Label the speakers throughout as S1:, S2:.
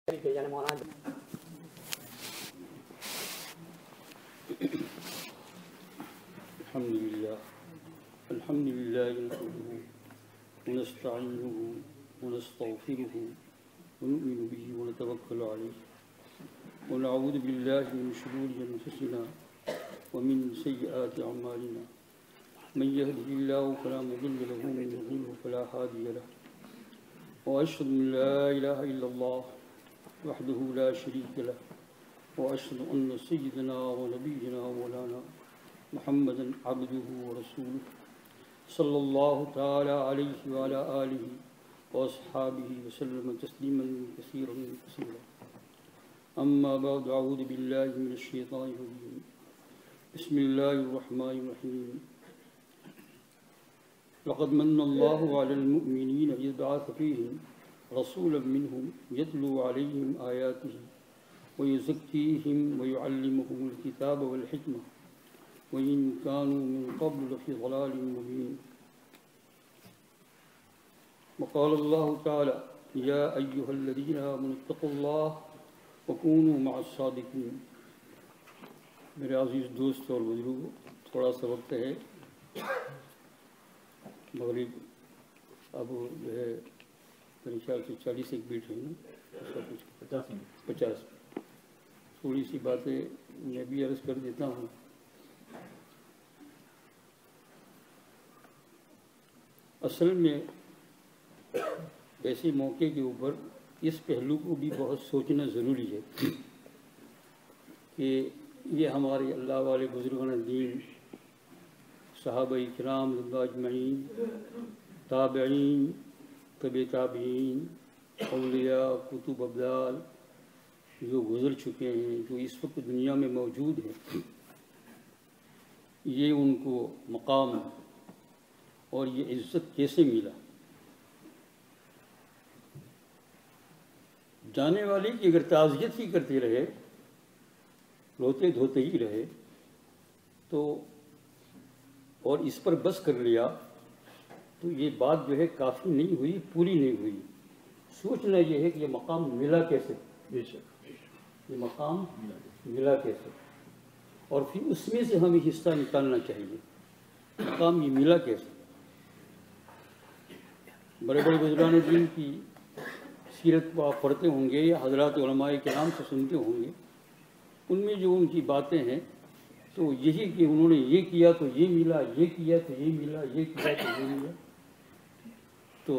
S1: یعنی مولانا
S2: الحمد لله نحمده ونستعينه ونستغفره ونؤمن به ونتوكل عليه ونعوذ بالله من شرور أنفسنا ومن سيئات أعمالنا من يهده الله فلا مضل له ومن يضلل فلا هادي له وأشهد أن لا إله إلا الله وحده لا شريك له وأشهد أن سيدنا ونبينا ومولانا محمدا عبده ورسوله صلى الله تعالى عليه وعلى آله وأصحابه وسلم تسليما كثيرا كثيرا أما بعد أعوذ بالله من الشيطان الرجيم بسم الله الرحمن الرحيم لقد من الله على المؤمنين إذ بعث فيهم رسولا منهم يتلو عليهم آياته ويزكيهم ويعلمهم الكتاب والحكمة وإن كانوا من قبل لفي ضلال مبين وقال الله تعالى يا أيها الذين آمنوا اتقوا الله وكونوا مع الصادقين. میرے عزیز دوست اور بزرگوں، تھوڑا سا وقت ہے، مغرب اب جو ہے میرے خیال سے 40 ایک بیٹ ہے نا، 50. تھوڑی سی باتیں میں بھی عرض کر دیتا ہوں. اصل میں ایسے موقع کے اوپر اس پہلو کو بھی بہت سوچنا ضروری ہے کہ یہ ہمارے اللہ والے بزرگان دین، صحابہ کرام اجمعین، تابعین، طبع تابعین، اولیاء، کتب ابدال جو گزر چکے ہیں، جو اس وقت دنیا میں موجود ہیں، یہ ان کو مقام اور یہ عزت کیسے ملا. جانے والے کی اگر تعزیت ہی کرتے رہے، روتے دھوتے ہی رہے تو اور اس پر بس کر لیا تو یہ بات جو ہے کافی نہیں ہوئی، پوری نہیں ہوئی. سوچنا یہ ہے کہ یہ مقام ملا کیسے، یہ مقام ملا کیسے، اور پھر اس میں سے ہمیں حصہ نکالنا چاہیے. مقام یہ ملا کیسے؟ بڑے بڑے بزرگان دین کی سیرت کو آپ پڑھتے ہوں گے یا حضرات علماء کرام سے سنتے ہوں گے، ان میں جو ان کی باتیں ہیں تو یہی کہ انہوں نے یہ کیا تو یہ ملا، یہ کیا تو یہ ملا، یہ کیا تو یہ ملا. تو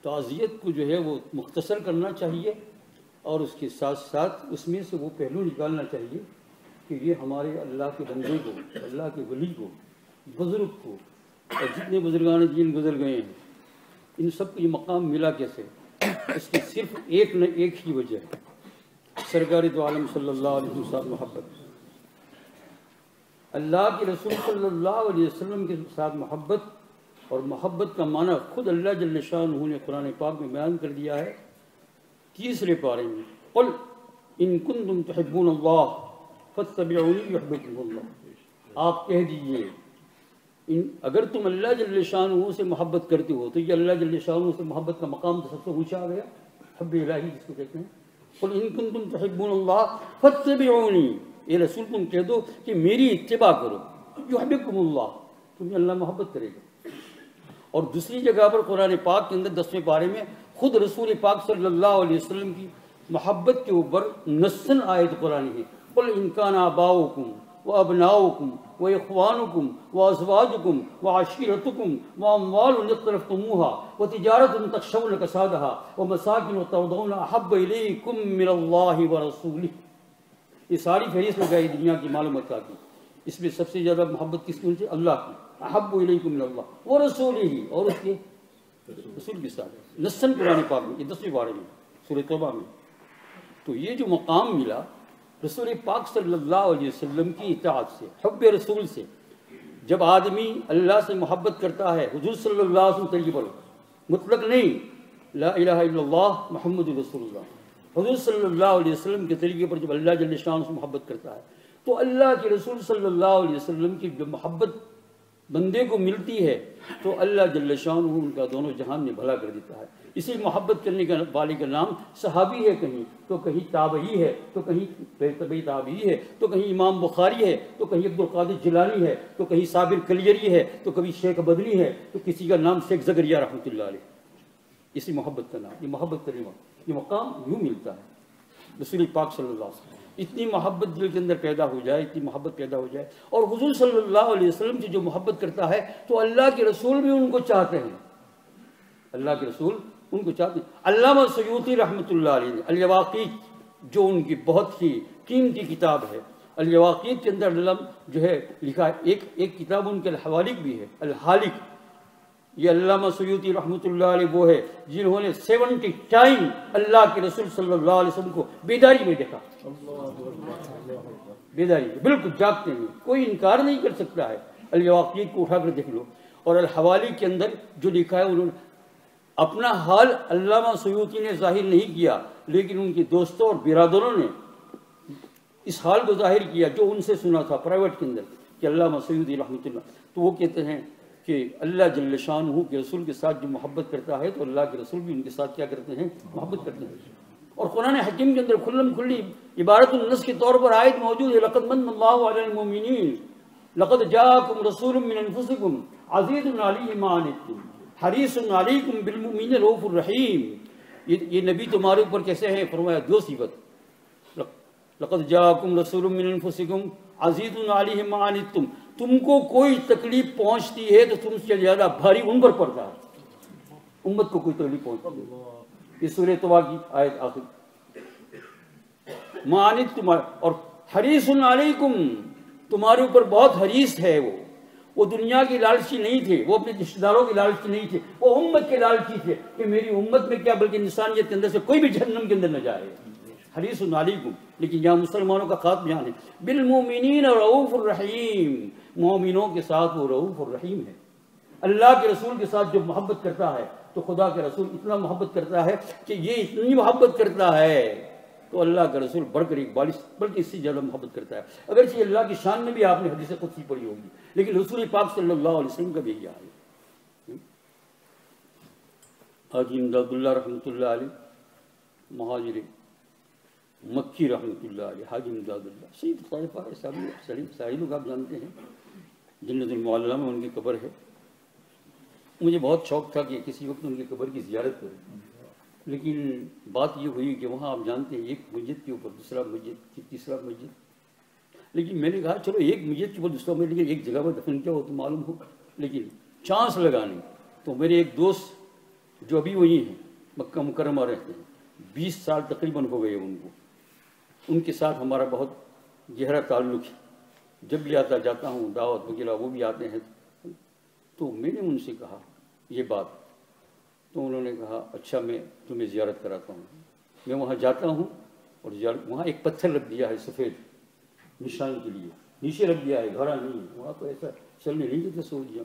S2: تعزیت کو جو ہے وہ مختصر کرنا چاہیے، اور اس کے ساتھ ساتھ اس میں سے وہ پہلو نکالنا چاہیے کہ یہ ہمارے اللہ کے بندے کو، اللہ کے ولی کو، بزرگ کو، اور جتنے بزرگان دین گزر گئے ہیں، ان سب کو یہ مقام ملا کیسے؟ اس کی صرف ایک نہ ایک ہی وجہ ہے، سرکار دو عالم صلی اللہ علیہ وسلم محبت. اللہ کے رسول صلی اللہ علیہ وسلم کے ساتھ محبت، اور محبت کا معنی خود اللہ جل شانہ نے قرآن پاک میں بیان کر دیا ہے 3 پارے میں. قل ان کنتم تحبون اللہ فاتبعونی یحببکم اللہ. آپ کہہ دیجئے اگر تم اللہ جل شانہ سے محبت کرتے ہو تو یہ اللہ جل شانہ سے محبت کا مقام تو سب سے اونچا آ گیا، حب الہی جس کو کہتے ہیں. قل ان کنتم تحبون اللہ فاتبعونی، اے رسول تم کہہ دو کہ میری اتباع کرو، یحببکم اللہ، تمہیں اللہ محبت کرے گا. اور دوسری جگہ پر قرآن پاک کے اندر 10ویں پارے میں خود رسول پاک صلی اللہ علیہ وسلم کی محبت کے اوپر نصاً آیت قرآن ہے. قل ان کان آباؤکم وابناؤکم واخوانکم وازواجکم وعشیرتکم واموال اقترفتموها وتجارۃ تخشون کسادها ومساکن ترضون احب الیکم من اللہ ورسولہ. یہ ساری فہرست لگائی دنیا کی معلومات کی، اس میں سب سے زیادہ محبت کس کی سے؟ اللہ کی. احب الیکم من اللہ ورسولہ، اور اس کے رسول کے ساتھ نصاً قرآن پاک میں 10ویں پارے میں سورۃ توبہ میں. تو یہ جو مقام ملا رسول پاک صلی اللہ علیہ وسلم کی اطاعت سے، حب رسول سے. جب آدمی اللہ سے محبت کرتا ہے، حضور صلی اللہ علیہ وسلم طریقے پر، مطلق نہیں، لا الہ الا اللہ محمد رسول اللہ، حضور صلی اللہ علیہ وسلم کے طریقے پر جب اللہ جل شانہ سے محبت کرتا ہے تو اللہ کے رسول صلی اللہ علیہ وسلم کی جو محبت بندے کو ملتی ہے تو اللہ جل شانہ ان کا دونوں جہان میں بھلا کر دیتا ہے۔ اسی محبت کرنے کا والے کا نام صحابی ہے، کہیں تو کہیں تابعی ہے، تو کہیں تبعی تابعی ہے، تو کہیں امام بخاری ہے، تو کہیں عبد القادر جیلانی ہے، تو کہیں صابر کلیری ہے، تو کبھی شیخ بدنی ہے، تو کسی کا نام شیخ زکریا رحمۃ اللہ علیہ۔ اسی محبت کا نام، یہ محبت کرنے یہ مقام یوں ملتا ہے۔ رسول پاک صلی اللہ علیہ وسلم اتنی محبت دل کے اندر پیدا ہو جائے، اتنی محبت پیدا ہو جائے، اور حضور صلی اللہ علیہ وسلم سے جو محبت کرتا ہے تو اللہ کے رسول بھی ان کو چاہتے ہیں، اللہ کے رسول ان کو چاہتے ہیں۔ علامہ سیوطی رحمۃ اللہ علیہ نے الیواقیت جو ان کی بہت ہی قیمتی کتاب ہے، الیواقیت کے اندر جو ہے لکھا ہے، ایک کتاب ان کے الحوالق بھی ہے، الحالق۔ یہ علامہ سیوطی رحمۃ اللہ علیہ وہ ہے جنہوں نے 70 ٹائم اللہ کے رسول صلی اللہ علیہ وسلم کو بیداری میں دیکھا، بیداری میں بالکل جاگتے ہیں، کوئی انکار نہیں کر سکتا ہے۔ الیواقیت کو اٹھا کر دیکھ لو، اور الحوالق کے اندر جو لکھا ہے، انہوں نے اپنا حال علامہ سیوطی نے ظاہر نہیں کیا، لیکن ان کے دوستوں اور برادروں نے اس حال کو ظاہر کیا جو ان سے سنا تھا پرائیویٹ کے اندر، کہ علامہ سیوطی رحمۃ اللہ، تو وہ کہتے ہیں کہ اللہ جل شانہ کے رسول کے ساتھ جو محبت کرتا ہے تو اللہ کے رسول بھی ان کے ساتھ کیا کرتے ہیں؟ محبت کرتے ہیں۔ اور قرآن حکیم کے اندر کھلم کھلی عبارت النص کے طور پر آیت موجود ہے، لقد من اللہ علی المؤمنین لقد جاءکم رسول من انفسکم عزیز علیہ ما عنتم حریص علیکم بالمؤمنین رؤوف الرحیم۔ یہ نبی تمہارے اوپر کیسے ہیں؟ فرمایا دو صفت، لقد جاءکم رسول من انفسکم عزیز علیہ ما عنتم، تم کو کوئی تکلیف پہنچتی ہے تو تم سے زیادہ بھاری ان پر پڑتا ہے، امت کو کوئی تکلیف پہنچتی ہے۔ یہ سورہ توبہ کی آیت آخر، ما عنتم، اور حریص علیکم، تمہارے اوپر بہت حریص ہے۔ وہ دنیا کی لالچی نہیں تھے، وہ اپنے رشتہ داروں کی لالچی نہیں تھے، وہ امت کے لالچی تھے کہ میری امت میں کیا بلکہ انسانیت کے اندر سے کوئی بھی جہنم کے اندر نہ جائے۔ حریص علیکم، لیکن یہاں مسلمانوں کا خاص بیان ہے، بالمؤمنین رؤوف الرحیم، مومنوں کے ساتھ وہ رؤوف الرحیم ہے۔ اللہ کے رسول کے ساتھ جو محبت کرتا ہے تو خدا کے رسول اتنا محبت کرتا ہے کہ یہ اتنی محبت کرتا ہے تو اللہ کا رسول بڑھ کر ایک بالش بلکہ اس سے زیادہ محبت کرتا ہے۔ اگرچہ اللہ کی شان میں بھی آپ نے حدیث قدسی پڑھی ہوگی، لیکن رسول پاک صلی اللہ علیہ وسلم کا بھی یہی حال ہے۔ حاجی امداد اللہ رحمۃ اللہ علیہ، مہاجر مکی رحمۃ اللہ علیہ، حاجی امداد اللہ سید طائفہ ہے، ساری لوگ آپ جانتے ہیں، جنت المعلیٰ میں ان کی قبر ہے۔ مجھے بہت شوق تھا کہ کسی وقت ان کی قبر کی زیارت کروں، لیکن بات یہ ہوئی کہ وہاں آپ جانتے ہیں ایک مسجد کے اوپر دوسرا مسجد، تیسرا مسجد، لیکن میں نے کہا چلو ایک مسجد کے اوپر دوسرا مسجد، لیکن ایک جگہ پر دفن کیا ہو تو معلوم ہو، لیکن چانس لگانے تو میرے ایک دوست جو ابھی وہی ہیں مکہ مکرمہ رہتے ہیں، 20 سال تقریباً ہو گئے ان کو، ان کے ساتھ ہمارا بہت گہرا تعلق ہے، جب بھی آتا جاتا ہوں دعوت وغیرہ وہ بھی آتے ہیں، تو میں نے ان سے کہا یہ بات، تو انہوں نے کہا اچھا میں تمہیں زیارت کراتا ہوں۔ میں وہاں جاتا ہوں اور وہاں ایک پتھر رکھ دیا ہے سفید نشان کے لیے، نیچے رکھ دیا ہے، گھڑا نہیں، وہاں تو ایسا چلنے نہیں دیتے، سو دیا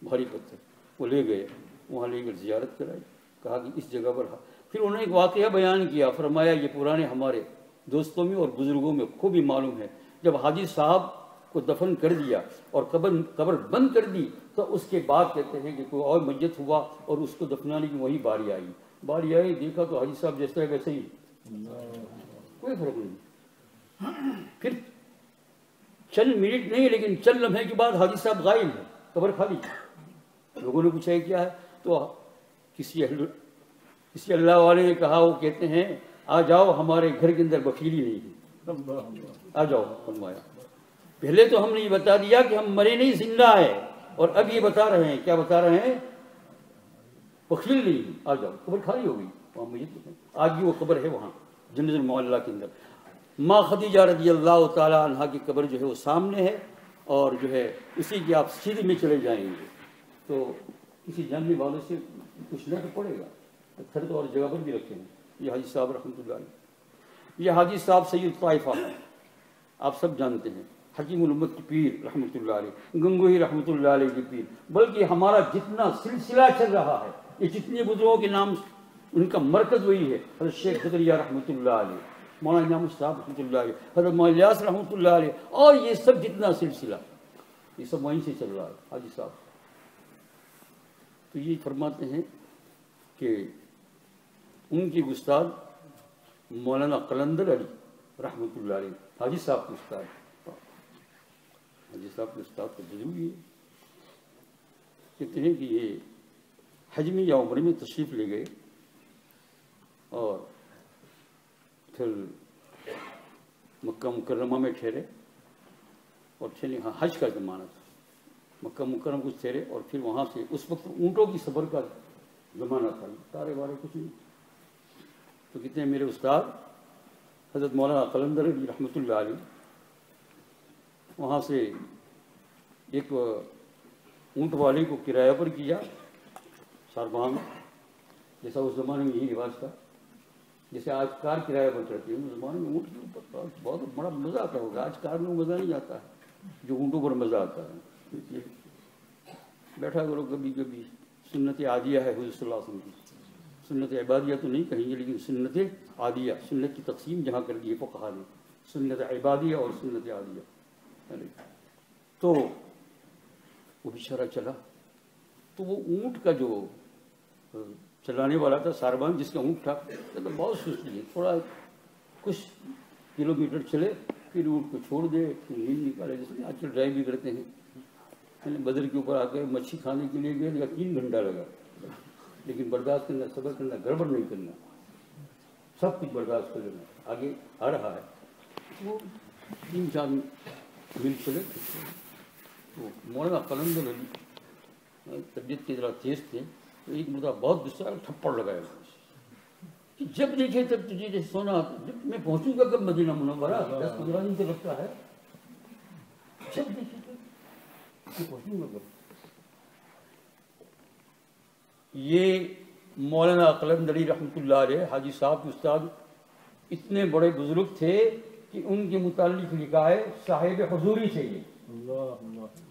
S2: بھاری پتھر، وہ لے گئے، وہاں لے کر زیارت کرائی، کہا کہ اس جگہ پر۔ پھر انہوں نے ایک واقعہ بیان کیا، فرمایا یہ پرانے ہمارے دوستوں میں اور بزرگوں میں خوب ہی معلوم ہے، جب حاجی صاحب کو دفن کر دیا اور قبر بند کر دی تو اس کے بعد کہتے ہیں کہ کوئی اور مسجد ہوا اور اس کو دفنانے کی وہی باری آئی، دیکھا تو حاجی صاحب جیسا ہے ویسے ہی، کوئی فرق نہیں۔ پھر چند منٹ نہیں لیکن چند لمحے کے بعد حاجی صاحب غائب ہے، قبر خالی۔ لوگوں نے پوچھا کیا ہے تو کسی اللہ والے نے کہا، وہ کہتے ہیں آ جاؤ ہمارے گھر کے اندر بخیلی نہیں ہے، آ جاؤ۔ فرمایا پہلے تو ہم نے یہ بتا دیا کہ ہم مرے نہیں زندہ ہے، اور اب یہ بتا رہے ہیں، کیا بتا رہے ہیں؟ بخیل نہیں، آ جاؤ۔ قبر خالی ہو گئی وہاں، آج بھی وہ قبر ہے وہاں جنت المعلیٰ کے اندر۔ ماں خدیجہ رضی اللہ تعالیٰ عنہا کی قبر جو ہے وہ سامنے ہے، اور جو ہے اسی کی آپ سیدھی میں چلے جائیں گے تو کسی جاننے والوں سے پوچھنا تو پڑے گا، پتھر تو اور جگہ پر بھی رکھے ہیں۔ یہ حاجی صاحب رحمۃ اللہ علیہ، یہ حاجی صاحب سید طائفہ ہے، آپ سب جانتے ہیں، حکیم الامت کی پیر رحمۃ اللہ علیہ، گنگوہی رحمۃ اللہ علیہ کی پیر۔ بلکہ ہمارا جتنا سلسلہ چل رہا ہے، یہ جتنے بزرگوں کے نام ان کا مرکز وہی ہے، حضرت شیخ زکریا رحمۃ اللہ علیہ، مولانا انعام صاحب رحمۃ اللہ علیہ، حضرت مولانا الیاس رحمۃ اللہ علیہ، اور یہ سب جتنا سلسلہ یہ سب وہیں سے چل رہا ہے حاجی صاحب. تو یہ فرماتے ہیں کہ ان کی استاد مولانا قلندر علی رحمۃ اللہ علیہ حاجی صاحب کے استاد. حاجی صاحب کے استاد تو ضروری ہے. کہتے ہیں کہ یہ حج میں یا عمرے میں تشریف لے گئے اور پھر مکہ مکرمہ میں ٹھہرے اور چلے. ہاں حج کا زمانہ تھا. مکہ مکرمہ کچھ ٹھہرے اور پھر وہاں سے اس وقت اونٹوں کی سفر کا زمانہ تھا. تارے وارے کچھ نہیں. تو کہتے ہیں میرے استاد حضرت مولانا قلندر علی رحمۃ اللہ علیہ وہاں سے ایک اونٹ والے کو کرایہ پر کیا ساربان، جیسا اس زمانے میں یہی رواج تھا. جیسے آج کار کرایہ پر چڑھتی ہے، اس زمانے میں اونٹ کے اوپر بہت بڑا مزہ آتا ہوگا. آج کار میں مزہ نہیں آتا ہے جو اونٹوں پر مزہ آتا ہے. بیٹھا کرو کبھی کبھی. سنت عادیہ ہے حضور صلی اللہ علیہ وسلم کی. سنت عبادیہ تو نہیں کہیں گے، لیکن سنت عادیہ، سنت کی تقسیم جہاں کر دی ہے فقہا نے، سنت عبادیہ اور سنت عادیہ. تو وہ بیچارہ چلا تو وہ اونٹ کا جو چلانے والا تھا ساربان جس کا اونٹ تھا تو بہت سستی ہے. تھوڑا کچھ کلومیٹر چلے پھر اونٹ کو چھوڑ دے، پھر نیند نکالے. جیسے آج کل ڈرائیو بھی کرتے ہیں. میں نے بدر کے اوپر آ کے مچھلی کھانے کے لیے گیا 3 گھنٹہ لگا. لیکن برداشت کرنا، صبر کرنا، گڑبڑ نہیں کرنا، سب کچھ برداشت کر لینا. آگے آ رہا ہے وہ 3-4 میل چلے. تو مولانا قلندر علی طبیعت کی ذرا تیز تھے تو ایک مرتبہ بہت غصہ تھپڑ لگایا کہ جب دیکھے تب تجھے جیسے سونا. جب میں پہنچوں گا کب مدینہ منورہ 10-15 دن سے لگتا ہے. جب دیکھے تب پہنچوں گا کب. یہ مولانا قلندر علی رحمۃ اللہ علیہ حاجی صاحب کے استاد اتنے بڑے بزرگ تھے کہ ان کے متعلق لکھا ہے صاحب حضوری سے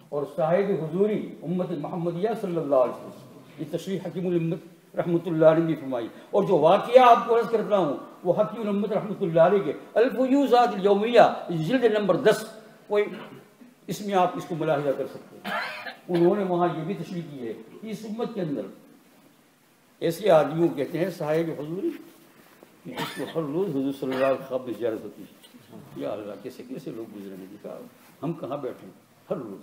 S2: اور صاحب حضوری امت محمدیہ صلی اللہ علیہ وسلم. یہ تشریح حکیم الامت رحمۃ اللہ علیہ نے فرمائی. اور جو واقعہ آپ کو عرض کرتا ہوں وہ حکیم الامت رحمۃ اللہ علیہ کے الفیوزات الیومیہ جلد نمبر 10 کوئی اس میں آپ اس کو ملاحظہ کر سکتے ہیں. انہوں نے وہاں یہ بھی تشریح کی ہے کہ اس امت کے اندر ایسے آدمیوں کہتے ہیں صاحب حضوری جس کو ہر روز حضور صلی اللہ علیہ وسلم میں زیارت ہوتی ہے. یا اللہ کیسے کیسے لوگ گزرے ہیں، دکھا ہم کہاں بیٹھے ہر روز.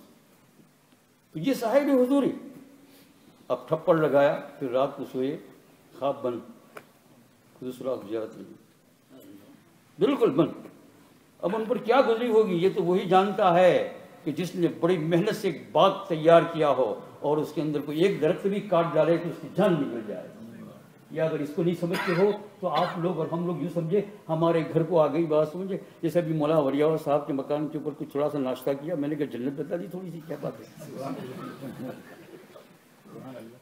S2: تو یہ صاحب حضوری. اب تھپڑ لگایا پھر رات کو سوئے خواب بند. حضور صلی اللہ علیہ وسلم زیارت نہیں، بالکل بند. اب ان پر کیا گزری ہوگی یہ تو وہی جانتا ہے کہ جس نے بڑی محنت سے ایک باغ تیار کیا ہو اور اس کے اندر کوئی ایک درخت بھی کاٹ ڈالے تو اس کی جان نکل جائے. یا اگر اس کو نہیں سمجھتے ہو تو آپ لوگ اور ہم لوگ یوں سمجھے ہمارے گھر کو آ گئی بات سمجھے. جیسے ابھی مولانا وریاور صاحب کے مکان کے اوپر کچھ تھوڑا سا ناشتہ کیا، میں نے کہا جنت بتا دی تھوڑی سی، کیا بات ہے.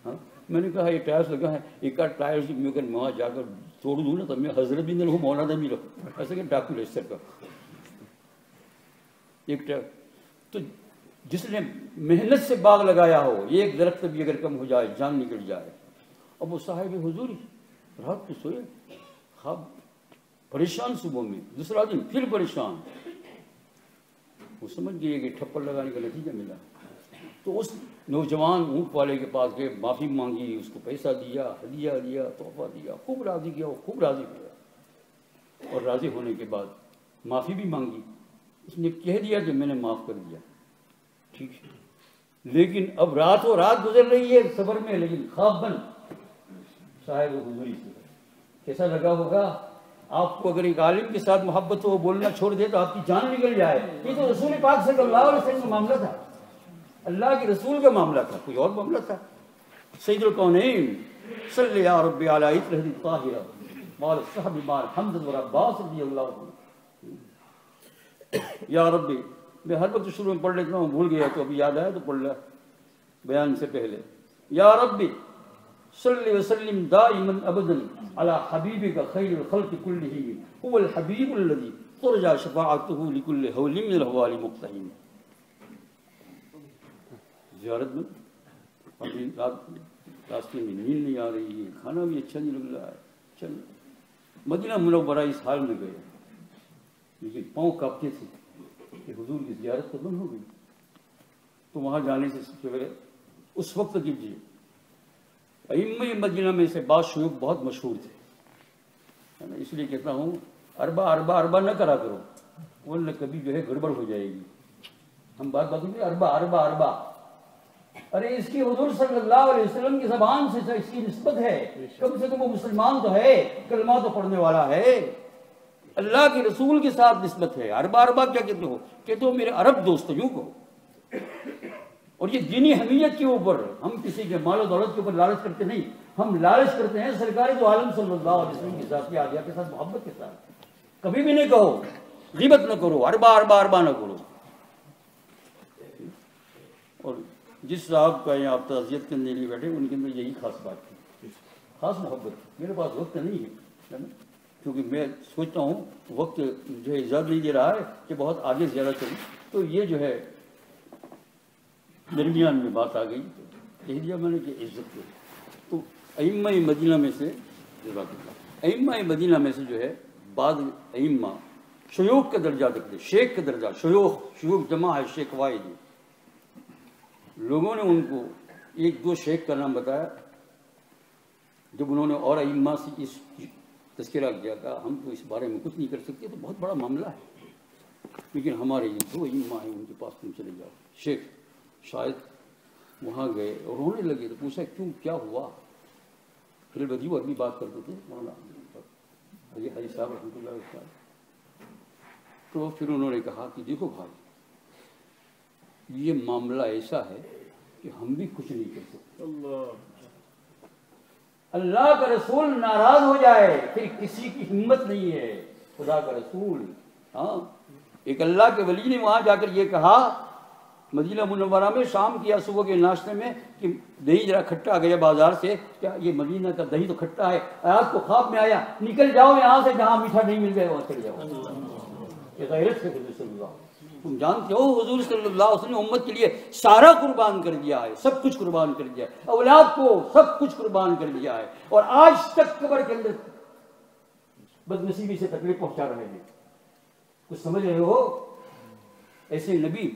S2: ہاں میں نے کہا یہ ٹائرس لگا ہے، ایک آدھ ٹائرس میں اگر وہاں جا کر توڑ دوں نا تو میں حضرت بھی نہ رہوں مولانا بھی رہوں. ایسا کہ ڈاکو لیسر کا ایک ٹائر. تو جس نے محنت سے باغ لگایا ہو ایک درخت بھی اگر کم ہو جائے جان نکل جائے. اب وہ صاحب حضوری رات کو سوئے خواب پریشان. صبح میں دوسرا دن پھر پریشان. وہ سمجھ گئے کہ تھپڑ لگانے کا نتیجہ ملا. تو اس نوجوان اونٹ والے کے پاس گئے، معافی مانگی، اس کو پیسہ دیا، ہدیہ دیا، تحفہ دیا، خوب راضی کیا. وہ خوب راضی ہوا اور راضی ہونے کے بعد معافی بھی مانگی. اس نے کہہ دیا کہ میں نے معاف کر دیا، ٹھیک ہے. لیکن اب رات و رات گزر رہی ہے صبر میں، لیکن خواب بند صاحب حضوری سے. کیسا لگا ہوگا آپ کو؟ اگر ایک عالم کے ساتھ محبت ہو بولنا چھوڑ دے تو آپ کی جان نکل جائے. یہ تو رسول پاک صلی اللہ علیہ وسلم کا معاملہ تھا، اللہ کے رسول کا معاملہ تھا، کوئی اور معاملہ تھا. سید الکونین صلی یا رب علی اطہر الطاہرہ مال صحب مال حمد و عباس رضی اللہ عنہ. یا ربی میں ہر وقت شروع میں پڑھ لیتا ہوں، بھول گیا تو ابھی یاد آیا تو پڑھ لیا بیان سے پہلے. یا ربی صلی وسلم دائما ابدا علی حبیبک خیر الخلق کلہم هو الحبیب الذی ترجى شفاعته لكل حول من الاحوال مقتحم. زیارت میں ابھی راستے میں نیند نہیں آ رہی ہے، کھانا بھی اچھا نہیں لگ رہا ہے. چل مدینہ منورہ اس حال میں گئے، لیکن پاؤں کانپتے تھے کہ حضور کی زیارت تو بند ہو گئی. تو وہاں جانے سے سب سے پہلے اس وقت کیجیے. ائمہ مدینہ میں سے بعض شیوخ بہت مشہور تھے، اس لیے کہتا ہوں اربا نہ کرا کرو، ورنہ کبھی جو ہے گڑبڑ ہو جائے گی. ہم بات ہوئی اربا، ارے اس کی حضور صلی اللہ علیہ وسلم کی زبان سے اس کی نسبت ہے، کم سے کم وہ مسلمان تو ہے، کلمہ تو پڑھنے والا ہے، اللہ کے رسول کے ساتھ نسبت ہے. اربا کیا کہتے ہو؟ کہتے ہو میرے عرب دوست، یوں کہو. اور یہ دینی حمیت کے اوپر، ہم کسی کے مال و دولت کے اوپر لالچ کرتے نہیں، ہم لالچ کرتے ہیں سرکار دو عالم صلی اللہ علیہ وسلم کے ساتھ، آدیا کے ساتھ، محبت کے ساتھ. کبھی بھی نہیں کہو غیبت نہ کرو، اربا نہ کرو. اور جس صاحب کا یہاں آپ تعزیت کرنے لیے بیٹھے ان کے اندر یہی خاص بات تھی، خاص محبت. میرے پاس وقت نہیں ہے کیونکہ میں سوچتا ہوں وقت جو ہے اجازت نہیں دے رہا ہے کہ بہت آگے زیادہ چلوں. تو یہ جو ہے درمیان میں بات آ گئی، کہہ دیا میں نے کہ عزت کو. تو ائمہ مدینہ میں سے جو ہے بعض ائمہ شیوخ کا درجہ رکھتے، شیخ کا درجہ. شیوخ جمع ہے شیخ واحد. لوگوں نے ان کو ایک دو شیخ کا نام بتایا. جب انہوں نے اور ائمہ سے اس تذکرہ کیا تھا ہم تو اس بارے میں کچھ نہیں کر سکتے، تو بہت بڑا معاملہ ہے، لیکن ہمارے یہ دو ائمہ ہیں ان کے پاس تم چلے جاؤ. شیخ شاید وہاں گئے اور رونے لگے، تو پوچھا کیوں، کیا ہوا؟ پھر بدی وہ اگلی بات کرتے تھے مولانا حاجی صاحب رحمۃ اللہ علیہ. تو پھر انہوں نے کہا کہ دیکھو بھائی، یہ معاملہ ایسا ہے کہ ہم بھی کچھ نہیں کر سکتے. اللہ کا رسول ناراض ہو جائے پھر کسی کی ہمت نہیں ہے. خدا کا رسول، ہاں، ایک اللہ کے ولی نے وہاں جا کر یہ کہا مدینہ منورہ میں شام کیا صبح کے ناشتے میں کہ دہی ذرا کھٹا گیا بازار سے، کیا یہ مدینہ کا دہی تو کھٹا ہے. آپ کو خواب میں آیا نکل جاؤ یہاں سے، جہاں میٹھا نہیں مل جائے وہاں چلے جاؤ. یہ غیرت ہے حضور صلی اللہ. تم جانتے ہو حضور صلی اللہ علیہ وسلم نے امت کے لیے سارا قربان کر دیا ہے، سب کچھ قربان کر دیا ہے، اولاد کو سب کچھ قربان کر دیا ہے، اور آج تک قبر کے اندر بدنصیبی سے تکلیف پہنچا رہے ہیں. کچھ سمجھ رہے ہو؟ ایسے نبی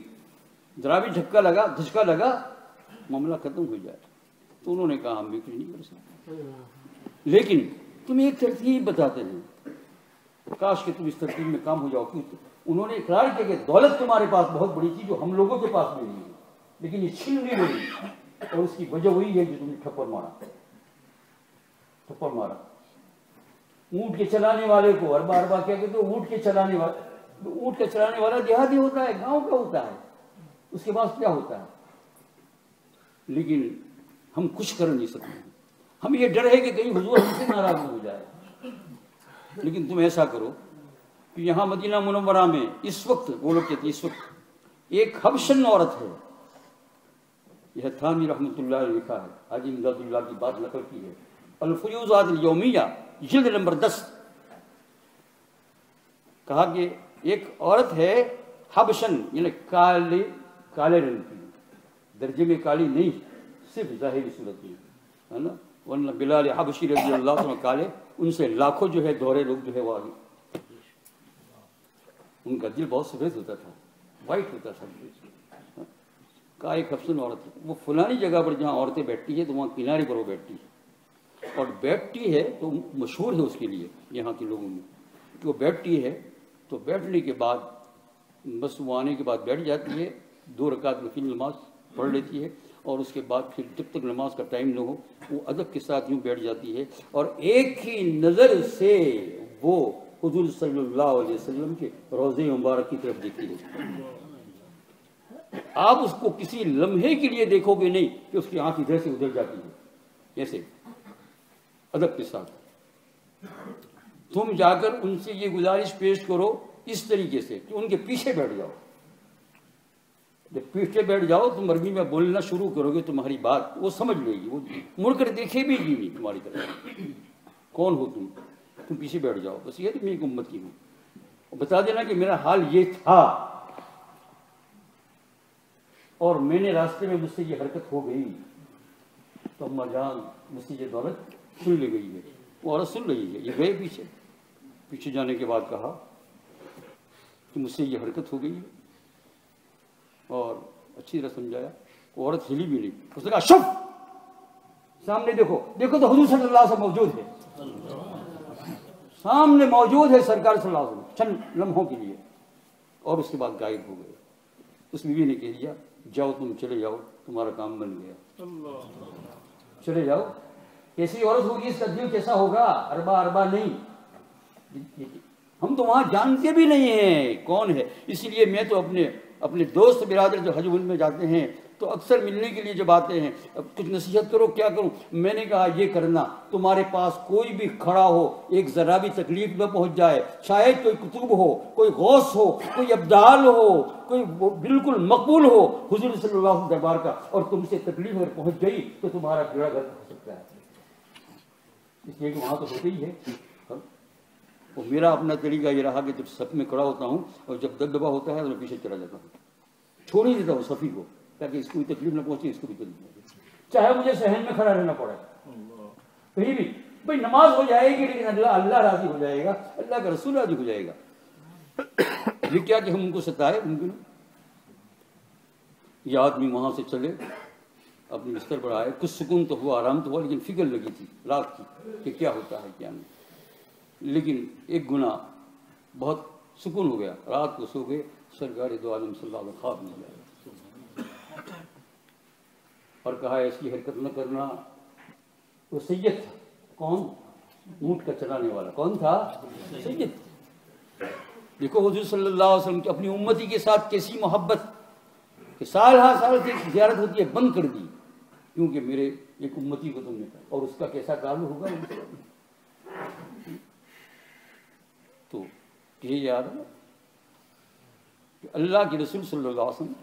S2: ذرا بھی دھچکا لگا معاملہ ختم ہو جائے. تو انہوں نے کہا ہم بھی کچھ نہیں کر سکتے، لیکن تمہیں ایک ترتیب بتاتے ہیں، کاش کہ تم اس ترتیب میں کام ہو جاؤ. کیوں؟ انہوں نے اقرار کیا کہ دولت تمہارے پاس بہت بڑی چیز جو ہم لوگوں کے پاس نہیں ہے، لیکن یہ چھین نہیں ہوئی، اور اس کی وجہ وہی ہے جو تم نے تھپڑ مارا. اونٹ کے چلانے والے کو اربا کیا کہتے ہیں؟ اونٹ کا چلانے والا دیہاتی ہوتا ہے، گاؤں کا ہوتا ہے، اس کے پاس کیا ہوتا ہے؟ لیکن ہم کچھ کر نہیں سکتے. ہم یہ ڈر ہے کہ کہیں حضور ہم سے ناراض ہو جائے. لیکن تم ایسا کرو کہ یہاں مدینہ منورہ میں اس وقت، وہ لوگ کہتے ہیں اس وقت ایک حبشن عورت ہے، یہ تھانوی رحمۃ اللہ علیہ لکھا ہے، حاجی امداد اللہ کی بات نقل کی ہے، الفیوزات الیومیہ جلد نمبر 10. کہا کہ ایک عورت ہے حبشن، یعنی کالے رنگ کی، درجے میں کالی نہیں، صرف ظاہری صورت میں ہے نا. ورنہ بلال حبشی رضی اللہ عنہ کالے، ان سے لاکھوں جو ہے دورے لوگ جو ہے وہ آگے. ان کا دل بہت سفید ہوتا تھا، وائٹ ہوتا تھا. کہا ایک حبشن عورت ہے، وہ فلانی جگہ پر جہاں عورتیں بیٹھتی ہے تو وہاں کنارے پر وہ بیٹھتی ہے، اور بیٹھتی ہے تو مشہور ہے اس کے لیے یہاں کے لوگوں میں کہ وہ بیٹھتی ہے تو بیٹھنے کے بعد بس وہ آنے کے بعد بیٹھ جاتی ہے، 2 رکعت نفل نماز پڑھ لیتی ہے، اور اس کے بعد پھر جب تک نماز کا ٹائم نہ ہو وہ ادب کے ساتھ یوں بیٹھ جاتی ہے، اور ایک ہی نظر سے وہ حضور صلی اللہ علیہ وسلم کے روضے مبارک کی طرف دیکھتی ہے. آپ اس کو کسی لمحے کے لیے دیکھو گے نہیں کہ اس کی آنکھ ادھر سے ادھر جاتی ہے، ایسے ادب کے ساتھ. تم جا کر ان سے یہ گزارش پیش کرو اس طریقے سے کہ ان کے پیچھے بیٹھ جاؤ. جب پیچھے بیٹھ جاؤ تم عربی میں بولنا شروع کرو گے، تمہاری بات وہ سمجھ لے گی، وہ مڑ کر دیکھے بھی نہیں تمہاری طرف. کون ہو تم پیچھے بیٹھ جاؤ، بس یہ تو میں ایک امت کی ہوں. بتا دینا کہ میرا حال یہ تھا اور میں نے راستے میں مجھ سے یہ حرکت ہو گئی، تو اما جان مجھ سے یہ دولت سن لی گئی ہے. وہ عورت سن رہی ہے، یہ گئے پیچھے جانے کے بعد کہا کہ مجھ سے یہ حرکت ہو گئی ہے، اور اچھی طرح سمجھایا. وہ عورت ہلی بھی نہیں. اس نے کہا شف, سامنے دیکھو. دیکھو تو حضور صلی اللہ علیہ وسلم موجود ہے, سامنے موجود ہے سرکار صلی اللہ علیہ وسلم چند لمحوں کے لیے, اور اس کے بعد غائب ہو گئے. اس بیوی نے کہہ دیا جاؤ تم چلے جاؤ, تمہارا کام بن گیا, چلے جاؤ. کیسی عورت ہوگی, اس کا دل کیسا ہوگا, اربا نہیں. ہم تو وہاں جانتے بھی نہیں ہیں کون ہے. اسی لیے میں تو اپنے دوست برادر جو حج میں جاتے ہیں تو اکثر ملنے کے لیے جب آتے ہیں, کچھ نصیحت کرو, کیا کروں. میں نے کہا یہ کرنا, تمہارے پاس کوئی بھی کھڑا ہو, ایک ذرا بھی تکلیف نہ پہنچ جائے, شاید کوئی کتب ہو, کوئی غوث ہو, کوئی ابدال ہو, کوئی بالکل مقبول ہو حضور صلی اللہ علیہ وسلم دربار کا, اور تم سے تکلیف اگر پہنچ گئی تو تمہارا بیڑا گرک ہو سکتا ہے. اس لیے کہ وہاں تو ہوتے ہی ہے. اور میرا اپنا طریقہ یہ رہا کہ جب صف میں کھڑا ہوتا ہوں اور جب دبدبا ہوتا ہے تو میں پیچھے چلا جاتا ہوں, چھوڑ ہی دیتا ہوں صفی کو, تاکہ اس کو بھی تکلیف نہ پہنچے, اس کو بھی تکلیف نہ پہنچے, چاہے مجھے صحن میں کھڑا رہنا پڑے کہیں بھی. بھائی نماز ہو جائے گی لیکن اللہ راضی ہو جائے گا, اللہ کا رسول راضی ہو جائے گا. یہ کیا کہ ہم ان کو ستائے, ممکن یہ آدمی وہاں سے چلے, اپنے بستر پر آئے, کچھ سکون تو ہوا, آرام تو ہوا, لیکن فکر لگی تھی رات کی کہ کیا ہوتا ہے کیا نہیں. لیکن ایک گناہ بہت سکون ہو گیا, رات کو سو گئے, سرکار دو عالم صلی اللہ علیہ وسلم خواب میں آیا اور کہا ایسی حرکت نہ کرنا. وہ سید تھا. کون؟ اونٹ کا چلانے والا. کون تھا؟ سید. دیکھو حضور صلی اللہ علیہ وسلم کی اپنی امتی کے ساتھ کیسی محبت کہ سال ہر سال سے زیارت ہوتی ہے بند کر دی, کیونکہ میرے ایک امتی کو تم نے کہا, اور اس کا کیسا کام ہوگا. تو یہ یاد ہے کہ اللہ کے رسول صلی اللہ علیہ وسلم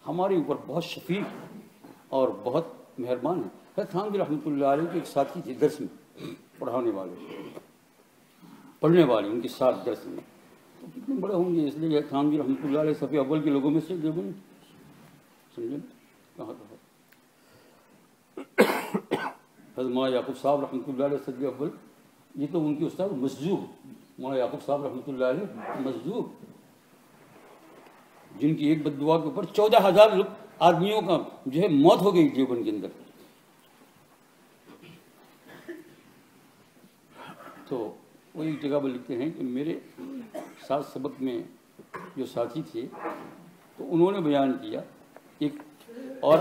S2: ہمارے اوپر بہت شفیق اور بہت مہربان ہے. حضرت تھانوی رحمۃ اللہ علیہ کے ایک ساتھی تھے درس میں پڑھانے والے, پڑھنے والے ان کے ساتھ درس میں, تو کتنے بڑے ہوں گے, اس لیے تھانوی رحمۃ اللہ علیہ صفی اول کے لوگوں میں سے سمجھے کہاں تھا. حضرت مولانا یعقوب صاحب رحمۃ اللہ علیہ صدی اول, یہ تو ان کے استاد مسجور مولانا یعقوب صاحب رحمۃ اللہ علیہ مسجور, جن کی ایک بد دعا کے اوپر 14,000 آدمیوں کا جو ہے موت ہو گئی دیوبند کے اندر. تو وہ ایک جگہ پر لکھتے ہیں کہ میرے ساتھ سبق میں جو ساتھی تھے تو انہوں نے بیان کیا ایک اور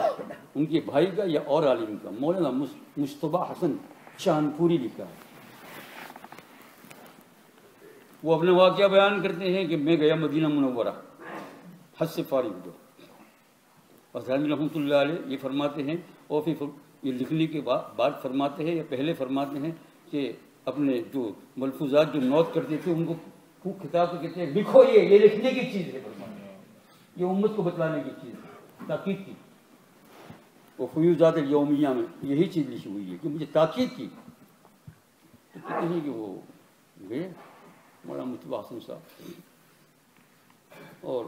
S2: ان کے بھائی کا یا اور عالم کا, مولانا مصطفیٰ حسن چاندپوری لکھا ہے. وہ اپنے واقعہ بیان کرتے ہیں کہ میں گیا مدینہ منورہ حج سے فارغ ہوا, اور ثانوی رحمۃ اللہ علیہ یہ فرماتے ہیں, اور پھر یہ لکھنے کے بعد فرماتے ہیں یا پہلے فرماتے ہیں کہ اپنے جو ملفوظات جو نوٹ کرتے تھے ان کو خطاب کو کہتے ہیں لکھو, یہ لکھنے کی چیز ہے, یہ امت کو بتلانے کی چیز ہے, تاکید کی. وہ فیوزات یومیہ میں یہی چیز لکھی ہوئی ہے کہ مجھے تاکید کی. تو کہتے ہیں کہ وہ گئے مولانا مصطفیٰ حسن صاحب, اور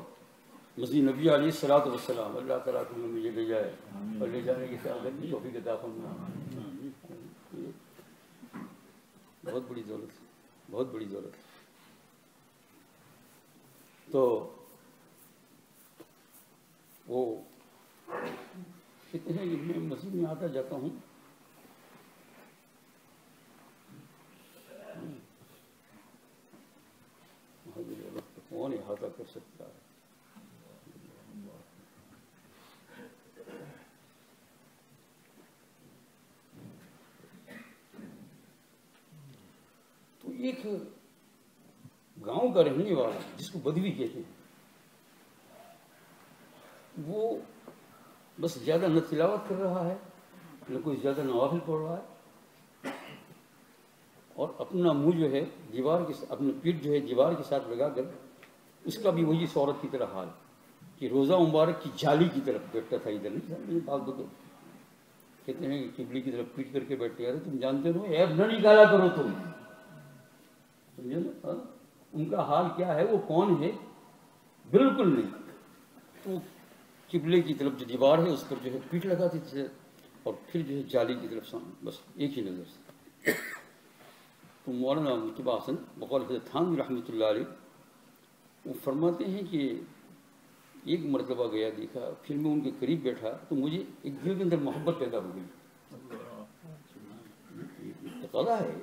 S2: مسیح نبی علیہ الصلوۃ والسلام اللہ تعالیٰ کو مجھے لے جائے اور لے جانے کی سعادت کی توفیق عطا فرمائے. بہت بڑی دولت, بہت بڑی دولت. تو وہ کہتے ہیں کہ میں مسجد میں آتا جاتا ہوں, کون احاطہ کر سکتا ہے. تو ایک گاؤں کا رہنے والا جس کو بدوی کہتے ہیں, وہ بس زیادہ نہ تلاوت کر رہا ہے نہ کوئی زیادہ نوافل پڑھ رہا ہے, اور اپنا منہ جو ہے دیوار کے اپنا پیٹھ جو ہے دیوار کے ساتھ لگا کر اس کا بھی وہی عورت کی طرح حال کہ روزہ مبارک کی جالی کی طرف بیٹھتا تھا. ادھر نہیں بات بتو, کہتے ہیں کہ قبلے کی طرف پیٹ کر کے بیٹھتے, یار تم جانتے ہو ایب نہ نکالا کرو تم, سمجھے نا. ان کا حال کیا ہے, وہ کون ہے, بالکل نہیں. تو قبلے کی طرف جو دیوار ہے اس پر جو ہے پیٹ لگاتے تھے, اور پھر جو ہے جالی کی طرف سامنے, بس ایک ہی نظر سے. تو مولانا مصطفیٰ حسن بقول حضرت تھانوی رحمۃ اللہ علیہ وہ فرماتے ہیں کہ ایک مرتبہ گیا دیکھا، پھر میں ان کے قریب بیٹھا تو مجھے ایک دل کے اندر محبت پیدا ہو گئی. تقاضا ہے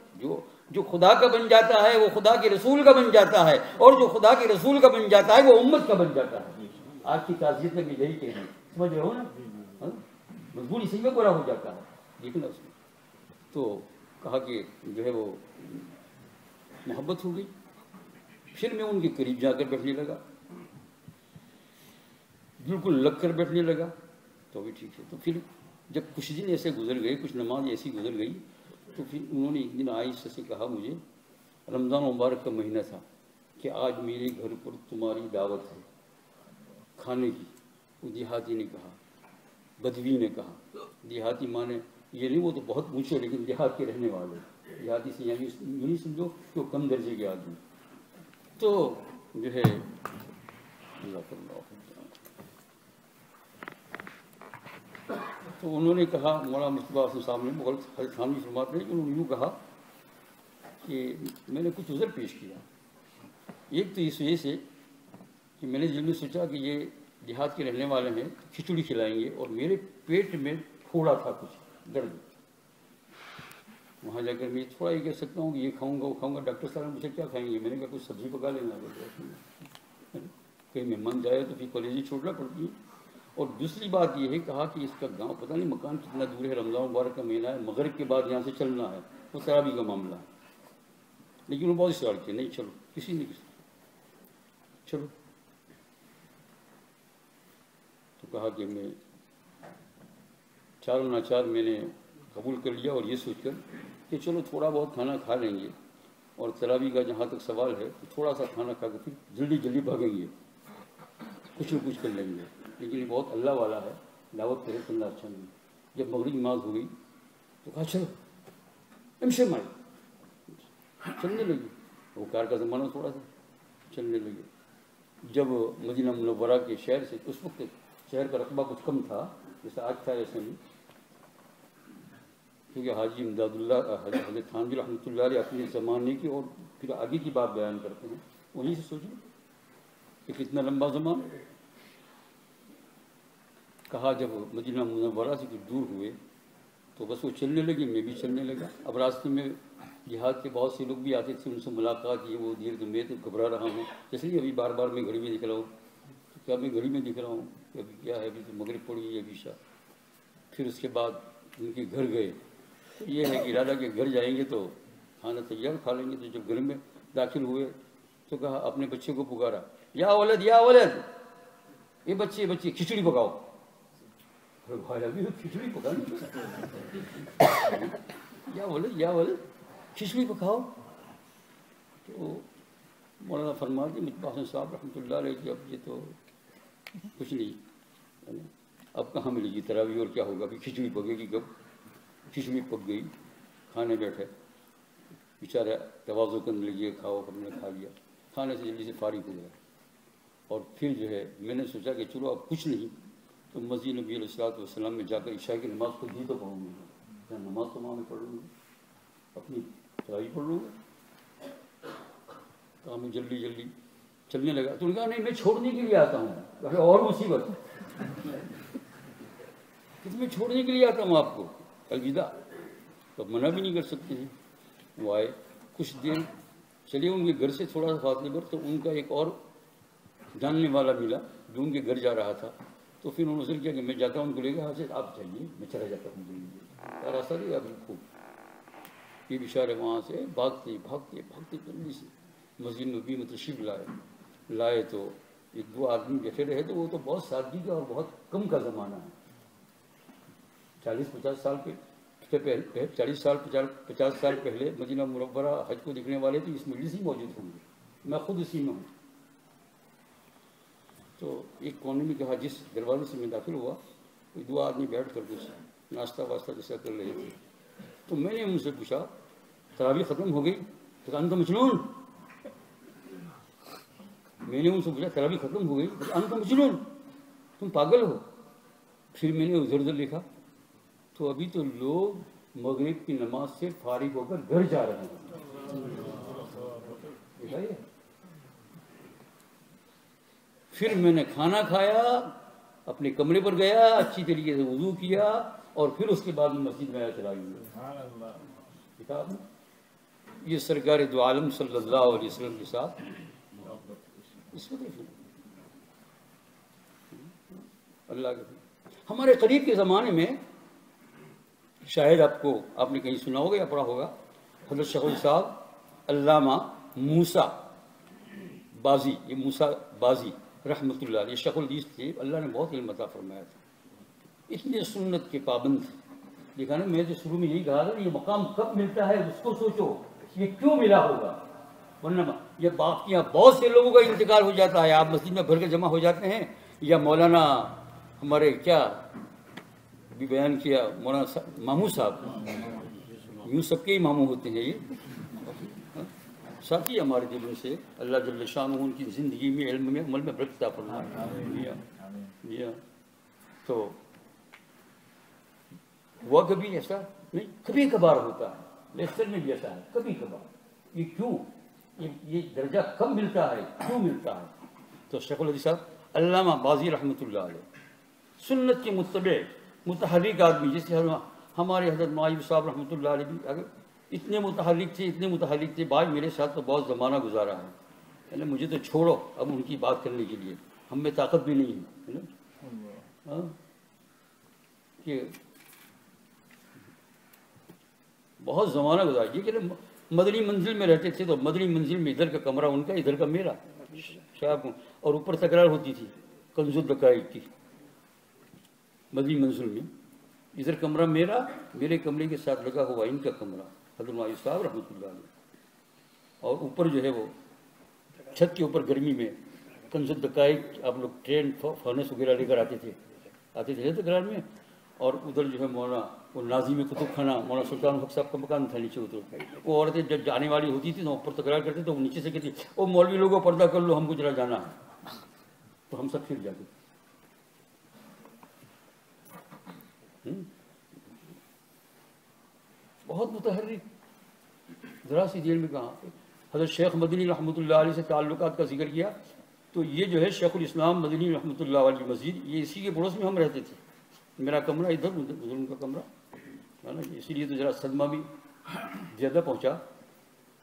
S2: جو خدا کا بن جاتا ہے وہ خدا کے رسول کا بن جاتا ہے، اور جو خدا کے رسول کا بن جاتا ہے وہ امت کا بن جاتا ہے. آج کی تعزیت میں یہی کہہ رہی ہے، سمجھ رہے ہو نا؟ مجبور اسی میں گورا ہو جاتا ہے. دیکھنا اس میں تو کہا کہ جو ہے وہ محبت ہو گئی. پھر میں ان کے قریب جا کر بیٹھنے لگا، بالکل لگ کر بیٹھنے لگا. تو بھی ٹھیک ہے. تو پھر جب کچھ دن ایسے گزر گئے، کچھ نماز ایسی گزر گئی، تو پھر انہوں نے ایک دن عائشہ سے کہا، مجھے رمضان مبارک کا مہینہ تھا، کہ آج میرے گھر پر تمہاری دعوت ہے کھانے کی. وہ دیہاتی نے کہا، بدوی نے کہا. دیہاتی مانے یہ نہیں وہ تو بہت اونچے، لیکن دیہات کے رہنے والے. دیہاتی سے یعنی نہیں سمجھو کہ وہ کم درجے کے آدمی. تو جو ہے تو انہوں نے کہا، مولانا مصطفیٰ حسن صاحب نے مغل حضرت خانوی فرماتے ہیں کہ انہوں نے یوں کہا کہ میں نے کچھ عذر پیش کیا. ایک تو اس وجہ سے کہ میں نے دل میں سوچا کہ یہ دیہات کے رہنے والے ہیں، کھچڑی کھلائیں گے، اور میرے پیٹ میں پھوڑا تھا کچھ درد. وہاں جا کر میں تھوڑا یہ کہہ سکتا ہوں کہ یہ کھاؤں گا وہ کھاؤں گا. ڈاکٹر صاحب مجھے کیا کھائیں گے؟ میں نے کہا کچھ سبزی پکا لینا. کہیں مہمان جائے تو پھر کالج ہی چھوڑنا پڑتی ہے. اور دوسری بات یہ ہے کہا کہ اس کا گاؤں پتہ نہیں مکان کتنا دور ہے، رمضان مبارک کا مہینہ ہے، مغرب کے بعد یہاں سے چلنا ہے، وہ ترابی کا معاملہ ہے. لیکن وہ بہت اصرار کیا، نہیں چلو، کسی نے چلو. تو کہا کہ میں چاروں ناچار میں نے قبول کر لیا، اور یہ سوچ کر کہ چلو تھوڑا بہت کھانا کھا لیں گے، اور تراویح کا جہاں تک سوال ہے تھوڑا سا کھانا کھا کے پھر جلدی جلدی بھاگیں گے، کچھ نہ کچھ کر لیں گے. لیکن یہ بہت اللہ والا ہے، دعوت کرے تو اللہ اچھا نہیں. جب مغرب نماز ہو گئی تو کہا چلو امشے مائی، چلنے لگے. وہ کار کا زمانہ تھوڑا سا چلنے لگے. جب مدینہ منورہ کے شہر سے، اس وقت شہر کا رقبہ کچھ کم تھا، جیسے آج تھا ایسے نہیں، کیونکہ حاجی امداد اللہ حضرت تھانوی رحمۃ اللہ علیہ اپنے زمانے کی اور پھر آگے کی بات بیان کرتے ہیں. وہیں سے سوچیں کہ کتنا لمبا زمانہ. کہا جب مدینہ منورہ سے کچھ دور ہوئے تو بس وہ چلنے لگے، میں بھی چلنے لگا. اب راستے میں دیہات کے بہت سے لوگ بھی آتے تھے، ان سے ملاقات یہ وہ دیر تو میں تو گھبرا رہا ہوں، جیسے کہ ابھی بار بار میں گھڑی میں دکھ رہا ہوں. تو کیا میں گھڑی میں دکھ رہا ہوں کہ ابھی کیا ہے، ابھی تو مغرب پڑ گئی ہے، ابھی عشاء. پھر اس کے بعد ان کے گھر گئے. تو یہ ہے کہ ارادہ کہ گھر جائیں گے تو کھانا تیار کھا لیں گے. تو جب گھر میں داخل ہوئے تو کہا، اپنے بچے کو پکارا، یا ولد یا ولد، یہ بچے بچے کھچڑی پکاؤ. بھائی ابھی کھچڑی پکاؤ، یا ولد کھچڑی پکاؤ. تو مولانا فرماتے مصطفیٰ حسن صاحب رحمۃ اللہ علیہ کہ اب یہ تو کچھ نہیں، اب کہاں ملے گی تراویح، اور کیا ہوگا، ابھی کھچڑی پکے گی کب. کھچڑی پک گئی، کھانے بیٹھے. بیچارہ تواضع کرنے لگے، کھاؤ. ہم نے کھا لیا، کھانے سے جلدی سے فارغ ہو گیا. اور پھر جو ہے میں نے سوچا کہ چلو اب کچھ نہیں، تو مسجد نبی علیہ الصلوۃ والسلام میں جا کر عشاء کی نماز خود ہی تو پڑھوں گی. نماز تو وہاں میں پڑھ لوں گی، اپنی تراویح پڑھ لوں گا. تو میں جلدی جلدی چلنے لگا. تو انہوں نے کہا، نہیں میں چھوڑنے کے لیے آتا ہوں. اور مصیبت کہ میں چھوڑنے کے لیے آتا ہوں آپ کو، الوداع. تو منع بھی نہیں کر سکتے ہیں. وہ آئے، کچھ دیر چلیے ان کے گھر سے تھوڑا سا فاصلے پر، تو ان کا ایک اور جاننے والا ملا جو ان کے گھر جا رہا تھا. تو پھر انہوں نے سر کیا کہ میں جاتا ہوں ان کو لے گا، حضرت آپ چاہیے میں چلا جاتا ہوں جلدی. راستہ دے ابھی خوب. یہ بیچارے وہاں سے بھاگتے بھاگتے بھاگتے جلدی سے مسجد نبی میں تشریف لائے. تو ایک دو آدمی بیٹھے رہے. تو وہ تو بہت سادگی کا اور بہت کم کا زمانہ ہے. 40-50 سال 50 سال پہلے مدینہ منورہ حج کو دیکھنے والے تو اس مجلس ہی موجود ہوں گے. میں خود اسی میں ہوں. تو ایک کونے میں کہا، جس دروازے سے میں داخل ہوا، کوئی دو آدمی بیٹھ کر کچھ ناشتہ واسطہ جیسا کر رہے تھے. تو میں نے ان سے پوچھا، تراویح ختم ہو گئی؟ تو کہا، انت مجنون. میں نے ان سے پوچھا، تراویح ختم ہو گئی؟ انت مجنون، تم پاگل ہو. پھر میں نے ادھر ادھر لکھا تو ابھی تو لوگ مغرب کی نماز سے فارغ ہو کر گھر جا رہے ہیں. پھر میں نے کھانا کھایا، اپنے کمرے پر گیا، اچھی طریقے سے وضو کیا، اور پھر اس کے بعد میں مسجد میں آیا چلا گیا. کتاب میں یہ سرکار دو عالم صلی اللہ علیہ وسلم کے ساتھ اس کو دیکھیں. اللہ کے ہمارے قریب کے زمانے میں شاید آپ نے کہیں سنا ہوگا یا پڑھا ہوگا، حضرت شیخ صاحب علامہ موسیٰ بازی، یہ موسیٰ بازی رحمۃ اللہ علیہ شیخ الحدیث تھے. اللہ نے بہت علم عطا فرمایا تھا، اتنے سنت کے پابند تھے. دیکھا نا، میں تو شروع میں یہی کہا تھا، یہ مقام کب ملتا ہے اس کو سوچو، یہ کیوں ملا ہوگا. ورنہ یہ باقیاں بہت سے لوگوں کا انتقال ہو جاتا ہے، آپ مسجد میں بھر کے جمع ہو جاتے ہیں، یا مولانا ہمارے کیا بھی بیان کیا مولانا ماموں صاحب، یوں سب کے ہی ماموں ہوتے ہیں. یہ ساتھی ہمارے دلوں سے اللہ جل شانہ ان کی زندگی میں، علم میں، عمل میں برکت عطا فرمائے. تو وہ کبھی ایسا نہیں، کبھی کبھار ہوتا ہے، لیکچر میں بھی ایسا ہے کبھی کبھار. یہ کیوں، یہ درجہ کب ملتا ہے، کیوں ملتا ہے؟ تو شیخ الحدیث صاحب علامہ بازی رحمۃ اللہ علیہ سنت کے متبع متحرک آدمی، جیسے ہمارے حضرت معیوب صاحب رحمۃ اللہ علیہ بھی اگر اتنے متحرک تھے. بھائی میرے ساتھ تو بہت زمانہ گزارا ہے، یعنی مجھے تو چھوڑو اب ان کی بات کرنے کے لیے، ہم میں طاقت بھی نہیں ہے کہ بہت زمانہ گزارا. یہ کہ مدنی منزل میں رہتے تھے، تو مدنی منزل میں ادھر کا کمرہ ان کا، ادھر کا میرا شاپ، اور اوپر تکرار ہوتی تھی کنز الدقائق کی. مدنی منزل میں ادھر کمرہ میرا، میرے کمرے کے ساتھ لگا ہوا ان کا کمرہ حضرت معیوب صاحب رحمۃ اللہ علیہ. اور اوپر جو ہے وہ چھت کے اوپر گرمی میں کنز الدقائق، آپ لوگ ٹرین فارنس وغیرہ لے کر آتے تھے تکرار میں. اور ادھر جو ہے مولانا وہ ناظم کتب خانہ مولانا سلطان الحق صاحب کا مکان تھا نیچے. ادھر وہ عورتیں جب جانے والی ہوتی تھی تو اوپر تکرار کرتے تو وہ نیچے سے کہتی، وہ مولوی لوگوں پردہ کر لو، ہم کو ذرا جانا ہے. تو ہم سب پھر جاتے. بہت متحرک. ذرا سی دیر میں کہا حضرت شیخ مدنی رحمۃ اللہ علیہ سے تعلقات کا ذکر کیا، تو یہ جو ہے شیخ الاسلام مدنی رحمۃ اللہ علیہ مسجد، یہ اسی کے پڑوس میں ہم رہتے تھے. میرا کمرہ ادھر، ان کا کمرہ ہے نا، اسی لیے تو ذرا صدمہ بھی زیادہ پہنچا.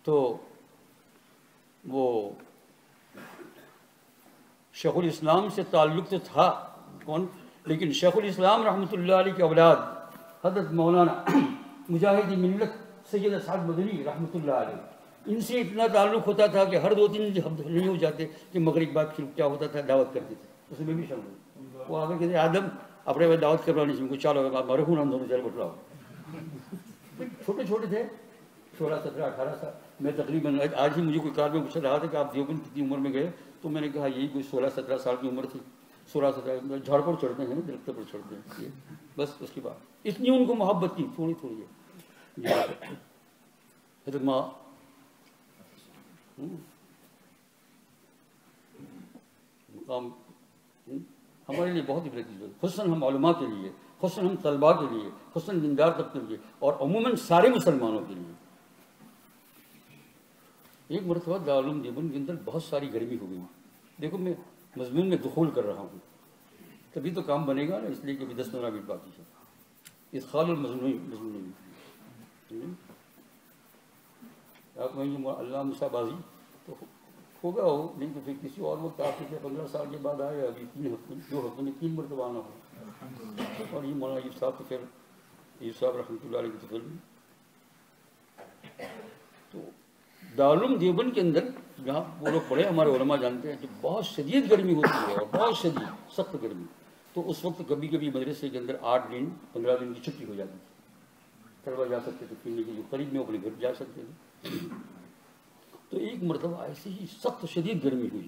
S2: تو وہ شیخ الاسلام سے تعلق تو تھا کون، لیکن شیخ الاسلام رحمۃ اللہ علیہ کے اولاد حضرت مولانا مجاہد ملت سید اسعد مدنی رحمۃ اللہ علیہ، ان سے اتنا تعلق ہوتا تھا کہ ہر 2-3 ہفتے نہیں ہو جاتے کہ مغرب بعد پھر کیا ہوتا تھا، دعوت کرتے تھے. اس میں بھی شامل وہ آگے کہتے آدم اپنے بعد دعوت کروانے سے چالو مرحون ہم دونوں چل بٹلاؤ. چھوٹے چھوٹے تھے، 16, 17, 18 سال. میں تقریباً آج ہی مجھے کوئی کار میں پوچھ رہا تھا کہ آپ دیوبند کتنی عمر میں گئے، تو میں نے کہا یہی کوئی 16-17 سال کی عمر تھی. 16-17 جھاڑ پر چڑھتے ہیں، درختوں پر چڑھتے ہیں بس. اس کے بعد اتنی ان کو محبت کی تھوڑی حضرت ماں مقام ہمارے لیے بہت عبرت کی ضرورت. حسن ہم علماء کے لیے، حسن ہم طلباء کے لیے، حسن دیندار طبقے کے لیے، اور عموماً سارے مسلمانوں کے لیے. ایک مرتبہ دارالعلوم دیوبند کے اندر بہت ساری گرمی ہو گئی. دیکھو میں مضمون میں دخول کر رہا ہوں، تبھی تو کام بنے گا نا، اس لیے کہ 10-15 منٹ باقی ہے. ادخال المضمون آپ کہیں اللہ موسیٰ بازی تو ہوگا ہو، نہیں تو پھر کسی اور وقت آپ کے 15 سال کے بعد آئے. ابھی 2 ہفتوں میں 3 مرتبہ آنا ہو. اور یہ مولانا ایوب صاحب تو پھر ایوب صاحب رحمۃ اللہ علیہ کی تفضل میں. تو دارالعلوم دیوبند کے اندر جہاں وہ لوگ پڑھے، ہمارے علماء جانتے ہیں کہ بہت شدید گرمی ہوتی ہے، اور بہت شدید سخت گرمی. تو اس وقت کبھی کبھی مدرسے کے اندر 8 دن 15 دن کی چھٹی ہو جاتی تھی. طلبا جا سکتے تھے پھرنے کے لیے، قریب میں اپنے گھر جا سکتے تھے. تو ایک مرتبہ ایسی ہی سخت شدید گرمی ہوئی،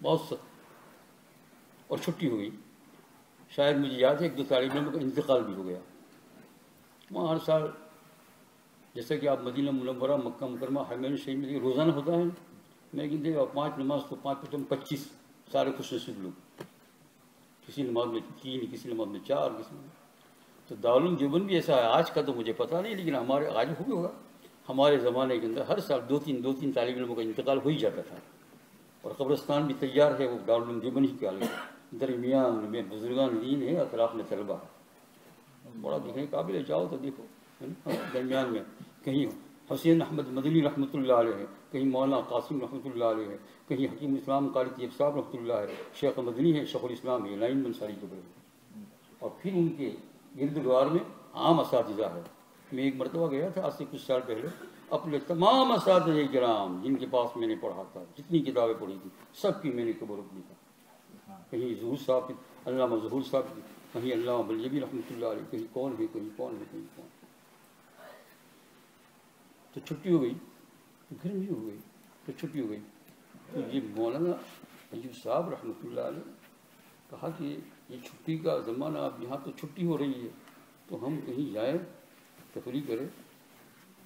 S2: بہت سخت، اور چھٹی ہوئی. شاید مجھے یاد ہے 1-2 طالب علموں کا انتقال بھی ہو گیا. وہاں ہر سال جیسا کہ آپ مدینہ منورہ مکہ مکرمہ حرمین شریف میں روزانہ ہوتا ہے، میں کہتے ہیں 5 نماز تو 5-25 سارے خوش نصیب لوگ، کسی نماز میں 3، کسی نماز میں 4، کسی میں. تو دارالعلوم دیوبند بھی ایسا ہے. آج کا تو مجھے پتہ نہیں، لیکن ہمارے آج ہوگا، ہمارے زمانے کے اندر ہر سال 2-3 طالب علموں کا انتقال ہو ہی جاتا تھا. اور قبرستان بھی تیار ہے، وہ دارالعلوم دیوبند ہی کا درمیان میں بزرگان دین ہے، اطراف میں طلبہ ہے، بڑا دیکھنے قابل ہے، جاؤ تو دیکھو درمیان میں کہیں حسین احمد مدنی رحمۃ اللہ علیہ ہے، کہیں مولانا قاسم رحمۃ اللہ علیہ ہے، کہیں حکیم اسلام قاری طیب صاحب رحمۃ اللہ ہے، شیخ مدنی ہے، شیخ الاسلام ہے، لائن منصاری کے بڑے، اور پھر ان کے گردوار میں عام اساتذہ ہے۔ میں ایک مرتبہ گیا تھا آج سے کچھ سال پہلے، اپنے تمام اساتذہ کرام جن کے پاس میں نے پڑھا تھا، جتنی کتابیں پڑھی تھی، سب کی میں نے قبر رکھ تھا، کہیں ظہور صاحب کی، علامہ ظہور صاحب کی، کہیں علامہ بلیبی رحمۃ اللہ علیہ، کہیں کون ہے، کہیں کون ہے، کہیں کون ہے۔ تو چھٹی ہو گئی، تو گرمی ہو گئی، تو چھٹی ہو گئی، تو یہ مولانا ایوب صاحب رحمۃ اللہ علیہ کہا کہ یہ چھٹی کا زمانہ، اب یہاں تو چھٹی ہو رہی ہے، تو ہم کہیں جائیں، تفریح کریں،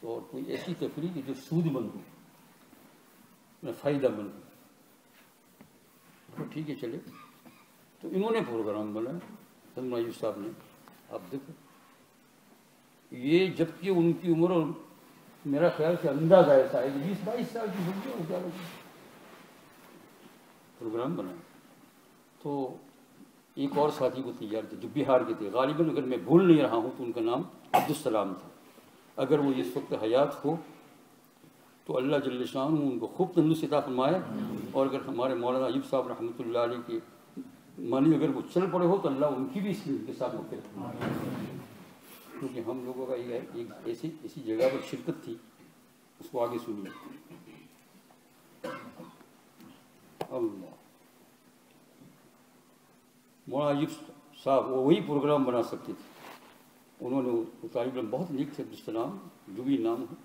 S2: اور کوئی ایسی تفریح کہ جو سود مند ہو، فائدہ مند ہو۔ تو ٹھیک ہے چلے، تو انہوں نے پروگرام بنایا، علامہ ایوب صاحب نے۔ آپ دیکھو یہ جبکہ ان کی عمر اور میرا خیال سے اندازہ ایسا ہے کہ 20-22 سال کی ہوگی، اور زیادہ پروگرام بنایا۔ تو ایک اور ساتھی کو تیار تھے جو بہار کے تھے، غالباً اگر میں بھول نہیں رہا ہوں تو ان کا نام عبدالسلام تھا، اگر وہ اس وقت حیات ہو تو اللہ جل شانہ ان کو خوب تندرست عطا فرمائے، اور اگر ہمارے مولانا ایوب صاحب رحمۃ اللہ علیہ کے مانی اگر وہ چل پڑے ہو تو اللہ ان کی بھی اس کے ساتھ مغفرت فرمائے، کیونکہ ہم لوگوں کا ایک ایسی جگہ پر شرکت تھی، اس کو آگے سنیے۔ اللہ مولانا ایوب صاحب وہ وہی پروگرام بنا سکتے تھے، انہوں نے وہ طالب علم بہت نیک تھے، عبدالسلام جو بھی نام ہے،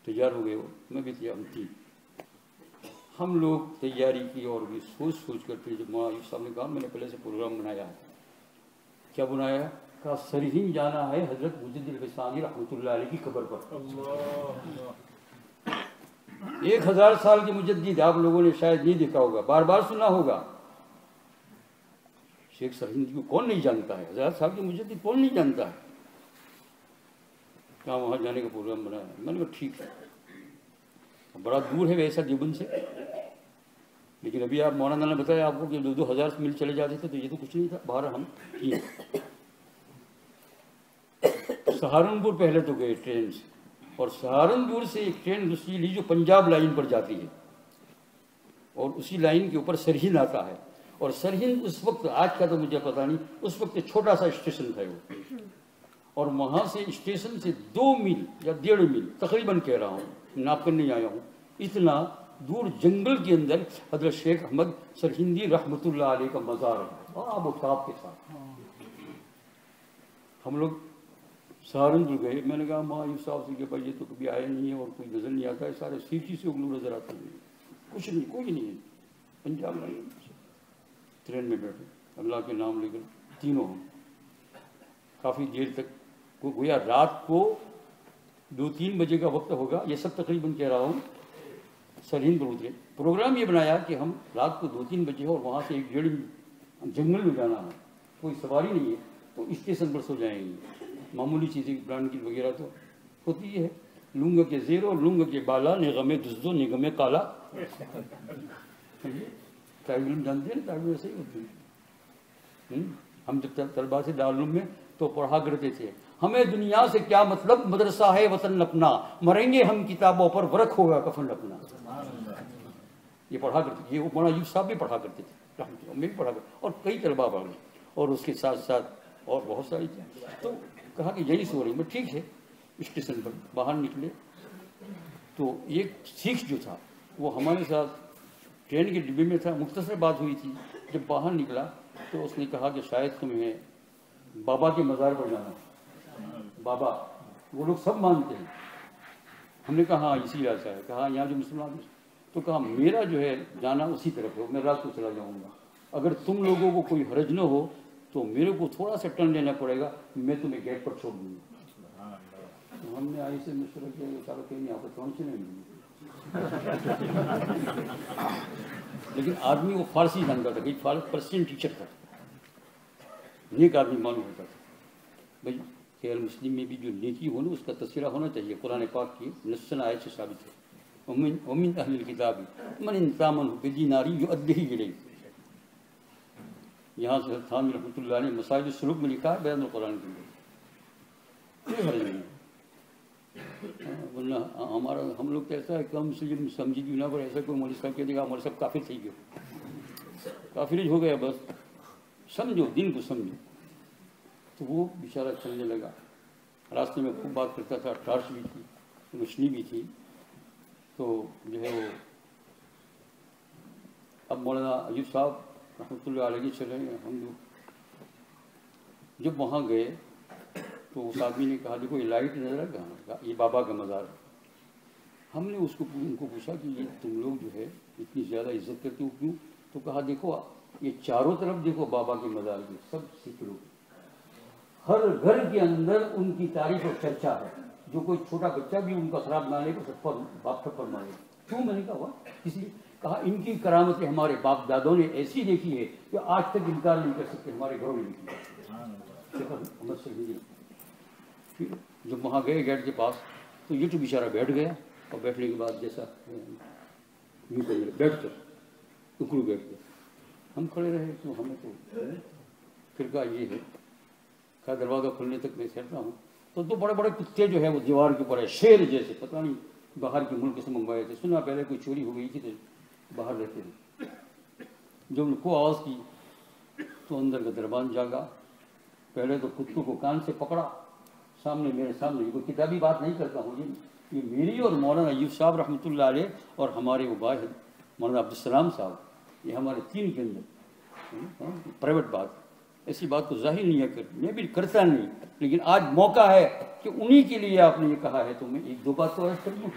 S2: تیار ہو گئے وہ، میں بھی تیار تھی، ہم لوگ تیاری کی، اور بھی سوچ کر پھر جب مولانا ایوب صاحب نے کہا میں نے پہلے سے پروگرام بنایا ہے، کیا بنایا؟ کہا سرہند جانا ہے حضرت مجدد الفسانی رحمۃ اللہ علیہ کی قبر پر۔ 1000 سال کے مجدد آپ لوگوں نے شاید نہیں دیکھا ہوگا، بار بار سنا ہوگا، شیخ سرہندی کو کون نہیں جانتا ہے، 1000 سال کے مجدد کون نہیں جانتا ہے؟ کہاں وہاں جانے کا پروگرام بنایا، میں نے کہا ٹھیک ہے، بڑا دور ہے ویسا دیوبند سے، لیکن ابھی آپ مولانا نے بتایا آپ کو کہ 2000 میل چلے جاتے تھے، تو یہ تو کچھ نہیں تھا، باہر ہم کیے۔ سہارنپور پہلے تو گئے ٹرین سے، اور سہارنپور سے ایک ٹرین دوسری لی جو پنجاب لائن پر جاتی ہے، اور اسی لائن کے اوپر سرہند آتا ہے، اور سرہند اس وقت، آج کا تو مجھے پتا نہیں، اس وقت چھوٹا سا اسٹیشن تھا وہ، اور وہاں سے اسٹیشن سے 2 میل یا 1.5 میل تقریباً کہہ رہا ہوں، ناپ کر نہیں آیا ہوں، اتنا دور جنگل کے اندر حضرت شیخ احمد سرہندی رحمۃ اللہ علیہ کا مزار ہے، آب و تاب کے ساتھ۔ ہم لوگ سہارنپور گئے، میں نے کہا ماں ایوب صاحب سے کہ بھائی یہ تو کبھی آیا نہیں ہے اور کوئی نظر نہیں آتا ہے، سارے سیٹھی سے لوگ نظر آتے ہیں، کچھ نہیں، کوئی نہیں ہے، پنجاب لائن ٹرین میں بیٹھے، اللہ کے نام لے کر تینوں ہم کافی دیر تک، گویا رات کو 2-3 بجے کا وقت ہوگا، یہ سب تقریباً کہہ رہا ہوں، سرہند پر اترے۔ پروگرام یہ بنایا کہ ہم رات کو 2-3 بجے اور وہاں سے 1.5 جنگل میں جانا ہے، کوئی سواری نہیں ہے، تو اسٹیشن پر سو جائیں گے، معمولی چیزیں بلانکٹ وغیرہ تو ہوتی ہے، لونگ کے زیر اور لونگ کے بالا، نغم دزدو نغم کالا، طالب علم جانتے ہیں نا، طالب علم ایسے ہی ہوتے ہیں۔ ہم جب طلبا سے دارالعلوم میں تو پڑھا کرتے تھے، ہمیں دنیا سے کیا مطلب، مدرسہ ہے وطن اپنا، مریں گے ہم کتابوں پر، ورق ہوگا کفن اپنا، یہ پڑھا کرتے تھے، یہ مولانا ایوب صاحب بھی پڑھا کرتے تھے، میں بھی پڑھا کرتا، اور کئی طلبا پڑھ گئے، اور اس کے ساتھ ساتھ اور بہت ساری چیزیں۔ تو کہا کہ یہی سو رہی میں، ٹھیک ہے، اسٹیشن پر باہر نکلے تو ایک سکھ جو تھا وہ ہمارے ساتھ ٹرین کے ڈبے میں تھا، مختصر بات ہوئی تھی، جب باہر نکلا تو اس نے کہا کہ شاید تمہیں بابا کے مزار پر جانا، بابا وہ لوگ سب مانتے ہیں، ہم نے کہا ہاں اسی ایسا ہے، کہا یہاں جو مسلمان ہیں، تو کہا میرا جو ہے جانا اسی طرف ہے، میں رات کو چلا جاؤں گا، اگر تم لوگوں کو کوئی حرج نہ ہو تو میرے کو تھوڑا سا ٹرن لینا پڑے گا، میں تمہیں گیٹ پر چھوڑ دوں گا۔ ہم نے آئی سے مشورہ کیا کہ سارا کہیں یہاں پر پہنچے نہیں، لیکن آدمی وہ فارسی جانتا تھا، کہیں پرسین ٹیچر تھا، نیک آدمی معلوم ہوتا تھا۔ بھائی خیر مسلم میں بھی جو نیکی ہو نا اس کا تذکرہ ہونا چاہیے، قرآن پاک کی نصاً آیت سے ثابت ہے، ومن اہل الکتاب من ان تامنہ بدینار یؤدیہ الیک. یہاں سے تھانوی رحمۃ اللہ علیہ مسائل السلوک میں لکھا ہے بیان القرآن کے لیے. کوئی حرج نہیں ورنہ ہمارا ہم لوگ تو ایسا ہے کہ ہم سمجھی بھی نہ پر ایسا کوئی مولوی صاحب کہہ دے گا ہمارے سب کافر تھے گئے کافرج ہو گیا بس سمجھو دین کو سمجھو. تو وہ بیچارہ چلنے لگا راستے میں خوب بات کرتا تھا ٹارچ بھی تھی مچھلی بھی تھی. تو جو ہے وہ اب مولانا ایوب صاحب رحمۃ اللہ علیہ چلے ہم لوگ جب وہاں گئے تو اس آدمی نے کہا دیکھو یہ لائٹ نظر ہے کہاں یہ بابا کا مزار ہے. ہم نے ان کو پوچھا کہ یہ تم لوگ جو ہے اتنی زیادہ عزت کرتے ہو کیوں؟ تو کہا دیکھو یہ چاروں طرف دیکھو بابا کے مزار کے سب سکھ لوگ ہر گھر کے اندر ان کی تعریف اور چرچا ہے. جو کوئی چھوٹا بچہ بھی ان کا خراب نہ لے گا سب پر باپ تھپڑ مارے. کیوں؟ میں نے کہا اس لیے کہا ان کی کرامتیں ہمارے باپ دادوں نے ایسی دیکھی ہے کہ آج تک انکار نہیں کر سکتے ہمارے گھروں میں دیکھی. پھر جب وہاں گئے گیٹ کے پاس تو یہ تو بیچارہ بیٹھ گیا اور بیٹھنے کے بعد جیسا بیٹھ کر اکڑو بیٹھ کر ہم کھڑے رہے تو ہمیں تو پھر کہا یہ ہے کہا دروازہ کھلنے تک میں ٹھہرتا ہوں. تو دو بڑے بڑے کتے جو ہے وہ دیوار کے اوپر ہے شیر جیسے پتہ نہیں باہر کے ملک سے منگوائے تھے. سنا پہلے کوئی چوری ہو گئی تھی تو باہر رہتے تھے. جب کو آواز کی تو اندر کا دربان جاگا. پہلے تو کتوں کو کان سے پکڑا سامنے میرے سامنے کوئی کتابی بات نہیں کرتا ہوں یہ میری اور مولانا ایوب صاحب رحمۃ اللہ علیہ اور ہمارے وہ باہر مولانا عبدالسلام صاحب یہ ہمارے تین کے اندر پرائیویٹ بات ایسی بات کو ظاہر نہیں ہے میں بھی کرتا نہیں لیکن آج موقع ہے کہ انہی کے لیے آپ نے یہ کہا ہے تو میں ایک دو بات تو عرض کر دوں.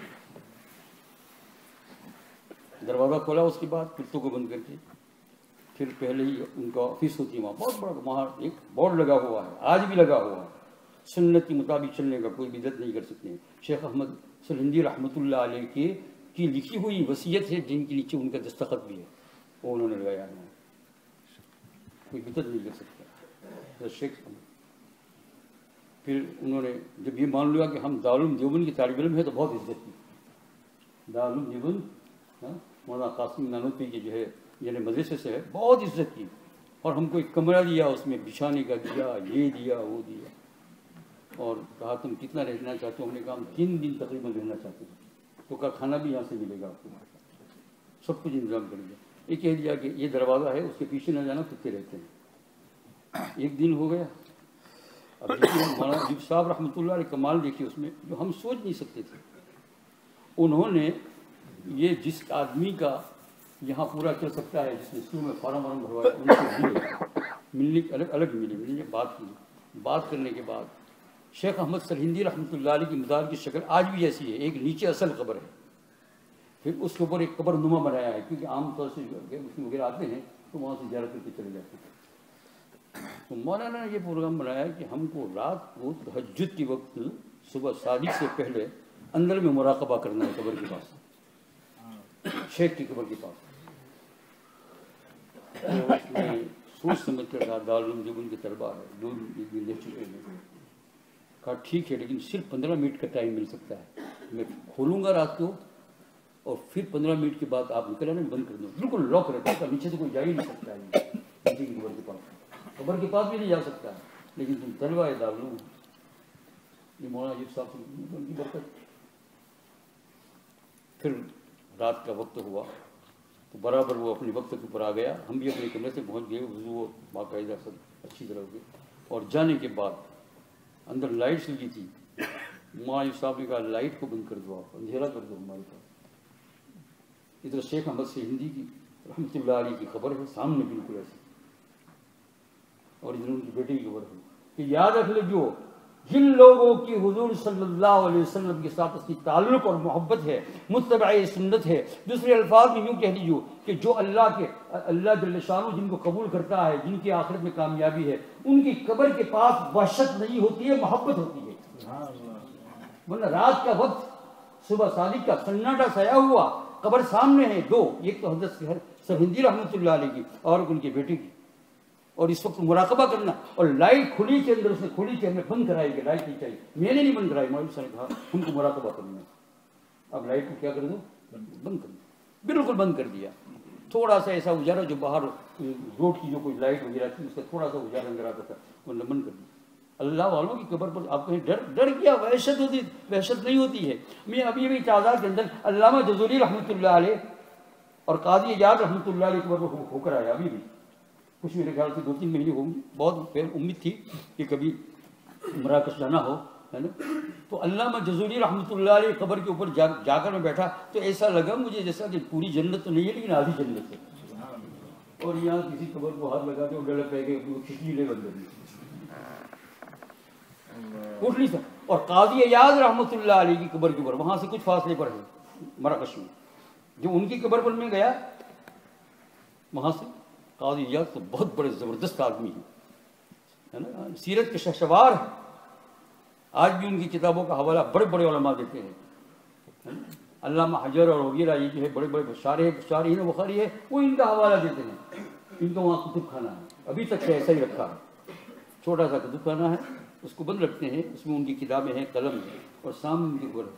S2: دروازہ کھولا اس کے بعد کتوں کو بند کر کے پھر پہلے ہی ان کا آفس ہوتی ہے وہاں بہت بڑا وہاں ایک بورڈ لگا ہوا ہے آج بھی لگا ہوا ہے سنت کے مطابق چلنے کا کوئی بدعت نہیں کر سکتے. شیخ احمد سرہندی رحمۃ اللہ علیہ کی لکھی ہوئی وصیت ہے جن کے نیچے ان کا دستخط بھی ہے وہ انہوں نے لگایا ہے کوئی بدعت نہیں کر سکتا. شیخ پھر انہوں نے جب یہ مان لیا کہ ہم دارالعلوم دیوبند کے طالب علم ہیں تو بہت عزت کی. دارالعلوم دیوبند مولانا قاسم نانوتوی کے جو ہے یعنی مدرسے سے ہے بہت عزت کی اور ہم کو ایک کمرہ دیا اس میں بچھانے کا دیا یہ دیا وہ دیا اور کہا تم کتنا رہنا چاہتے ہو. ہم نے کہا ہم 3 دن تقریباً رہنا چاہتے ہیں. تو کہا کھانا بھی یہاں سے ملے گا آپ کو سب کچھ انتظام کر دیا. یہ کہہ دیا کہ یہ دروازہ ہے اس کے پیچھے نہ جانا کتے رہتے ہیں. ایک دن ہو گیا. اب مولانا ایوب صاحب رحمۃ اللہ علیہ کمال دیکھیے اس میں جو ہم سوچ نہیں سکتے تھے. انہوں نے یہ جس آدمی کا یہاں پورا چل سکتا ہے جس نے شروع میں فارم وارم بھروایا ان سے ملے ملنے الگ الگ ملے بات کی. بات کرنے کے بعد شیخ احمد سرہندی رحمۃ اللہ علیہ کی مزار کی شکل آج بھی ایسی ہے. ایک نیچے اصل قبر ہے پھر اس کے اوپر ایک قبر نما بنایا ہے کیونکہ عام طور سے اس میں وغیرہ آتے ہیں تو وہاں سے زیارت کر کے چلے جاتے ہیں. تو مولانا نے یہ پروگرام بنایا کہ ہم کو رات کو تہجد کے وقت صبح صادق سے پہلے اندر میں مراقبہ کرنا ہے قبر کے پاس شیخ کی قبر کے پاس. تو اس میں سوچ سمجھ کر کہا دارالعلوم دیوبند کے طلبا ہے 2 دن لے چکے ہیں. کہا ٹھیک ہے لیکن صرف 15 منٹ کا ٹائم مل سکتا ہے. میں کھولوں گا رات کو اور پھر 15 منٹ کے بعد آپ نکل آنا بند کر دوں. بالکل لاک رہتا ہے نیچے سے کوئی جا ہی نہیں سکتا ہے نیچے کی قبر کے پاس قبر کے پاس بھی نہیں جا سکتا لیکن تم طلبا ہے دارالعلوم. یہ مولانا ایوب صاحب کی برکت. پھر رات کا وقت ہوا تو برابر وہ اپنے وقت کے اوپر آ گیا. ہم بھی اپنے کمرے سے پہنچ گئے وضو باقاعدہ سب اچھی طرح ہو گئے. اور جانے کے بعد اندر لائٹس لگی تھی. مولانا صاحب نے کہا لائٹ کو بند کر دو آپ اندھیرا کر دو ہمارے پاس. ادھر شیخ احمد سرہندی کی رحمۃ اللہ علیہ کی خبر ہے سامنے بالکل ایسی اور ادھر ان کی بیٹی کی خبر ہے کہ یاد رکھ لیجیے جن لوگوں کی حضور صلی اللہ علیہ وسلم کے ساتھ اس کی تعلق اور محبت ہے متبع سنت ہے. دوسرے الفاظ میں یوں کہہ لیجیے کہ جو اللہ جل شانہ جن کو قبول کرتا ہے جن کی آخرت میں کامیابی ہے ان کی قبر کے پاس وحشت نہیں ہوتی ہے محبت ہوتی ہے. ورنہ رات کا وقت صبح صادق کا سناٹا سایا ہوا قبر سامنے ہے 2 ایک تو حضرت سرہندی رحمۃ اللہ علیہ کی اور ان کی بیٹی کی اور اس وقت مراقبہ کرنا اور لائٹ کھلی کے اندر اس نے کھلی کے ہمیں بند کرائی لائٹ نہیں چاہیے. میں نے نہیں بند کرائی مولوی صاحب نے کہا ہم کو مراقبہ کرنا. اب لائٹ کو کیا کر دوں بند کر دیا، بالکل بند کر دیا. تھوڑا سا ایسا اجالا جو باہر روڈ کی جو کوئی لائٹ وغیرہ تھی اس کا تھوڑا سا اجالا اندر آتا تھا وہ بند کر دیا. اللہ والوں کی قبر پر آپ کہیں ڈر کیا؟ وحشت ہوتی، وحشت نہیں ہوتی ہے. میں ابھی ابھی تازہ کے اندر علامہ جزوری رحمۃ اللہ علیہ اور قاضی ایجاد رحمۃ اللہ علیہ قبر پر ہو کر آیا. ابھی بھی کچھ میرے خیال سے 2-3 مہینے ہوں گے. بہت امید تھی کہ کبھی مراکش جانا ہو، ہے نا. تو علامہ جزوری رحمۃ اللہ علیہ قبر کے اوپر جا کر میں بیٹھا تو ایسا لگا مجھے جیسا کہ پوری جنت تو نہیں ہے لیکن آدھی جنت ہے. اور یہاں کسی قبر کو ہاتھ لگا کے وہ ڈلک رہ گئے، کھچڑی لے بند کر اٹھ نہیں سکتا. اور قاضی ایاز رحمۃ اللہ علیہ کی قبر کے اوپر وہاں سے کچھ فاصلے پر ہے مراکش میں، جو ان کی قبر پر میں گیا وہاں سے قاضی ایاز تو بہت بڑے زبردست آدمی ہیں، ہے نا، سیرت کے شہسوار ہیں. آج بھی ان کی کتابوں کا حوالہ بڑے بڑے علماء دیتے ہیں. علامہ حجر اور وغیرہ یہ جو ہے بڑے بڑے شارحین بخاری ہے وہ ان کا حوالہ دیتے ہیں. ان کا وہاں کتب خانہ ہے، ابھی تک ایسا ہی رکھا ہے، چھوٹا سا کتب خانہ ہے، اس کو بند رکھتے ہیں. اس میں ان کی کتابیں ہیں، قلم ہے، اور سامنے ان کی قبر ہے.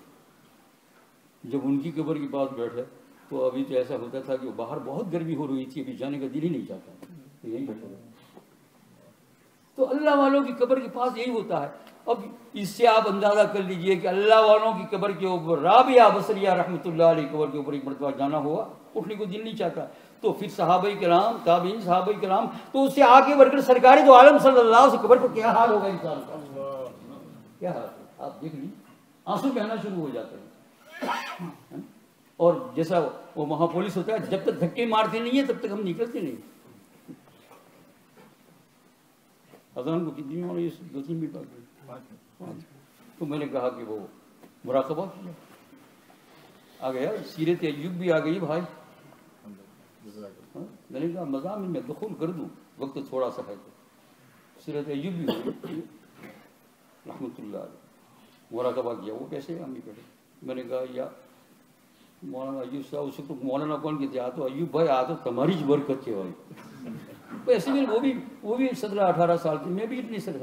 S2: جب ان کی قبر کے پاس بیٹھے تو ابھی تو ایسا ہوتا تھا کہ باہر بہت گرمی ہو رہی تھی، ابھی جانے کا دل ہی نہیں چاہتا، یہیں بیٹھے. تو اللہ والوں کی قبر کے پاس یہی ہوتا ہے. اب اس سے آپ اندازہ کر لیجئے کہ اللہ والوں کی قبر کے اوپر رابعہ بصریہ رحمۃ اللہ علیہ قبر کے اوپر ایک مرتبہ جانا ہوا، اٹھنے کو دل نہیں چاہتا. تو پھر صحابہ کرام، تابعین صحابہ کرام، تو اس سے آگے بڑھ کر سرکار دو عالم صلی اللہ علیہ وسلم قبر پر کیا حال ہوگا انسان کا، کیا حال ہے آپ دیکھ لیجیے. آنسو بہنا شروع ہو جاتے ہیں. اور جیسا وہ وہاں پولیس ہوتا ہے، جب تک دھکے مارتے نہیں ہیں تب تک ہم نکلتے نہیں. اذان کو کتنی ہو رہی ہے؟ 2-3 منٹ بعد. تو میں نے کہا کہ وہ مراقبہ کیا، آ گیا سیرت ایوب بھی آ گئی بھائی. میں نے کہا مضامین میں دخول کر دوں، وقت تھوڑا سا ہے. سیرت ایوب بھی ہوئی رحمۃ اللہ علیہ، مراقبہ کیا. وہ کیسے ہم بھی کریں؟ میں نے کہا یا مولانا ایوب صاحب، اس کو مولانا کون کہتے ہیں؟ تو ایوب بھائی آ تو تمہاری برکت کے بھائی. ایسے بھی وہ بھی 17-18 سال کی، میں بھی اتنی سر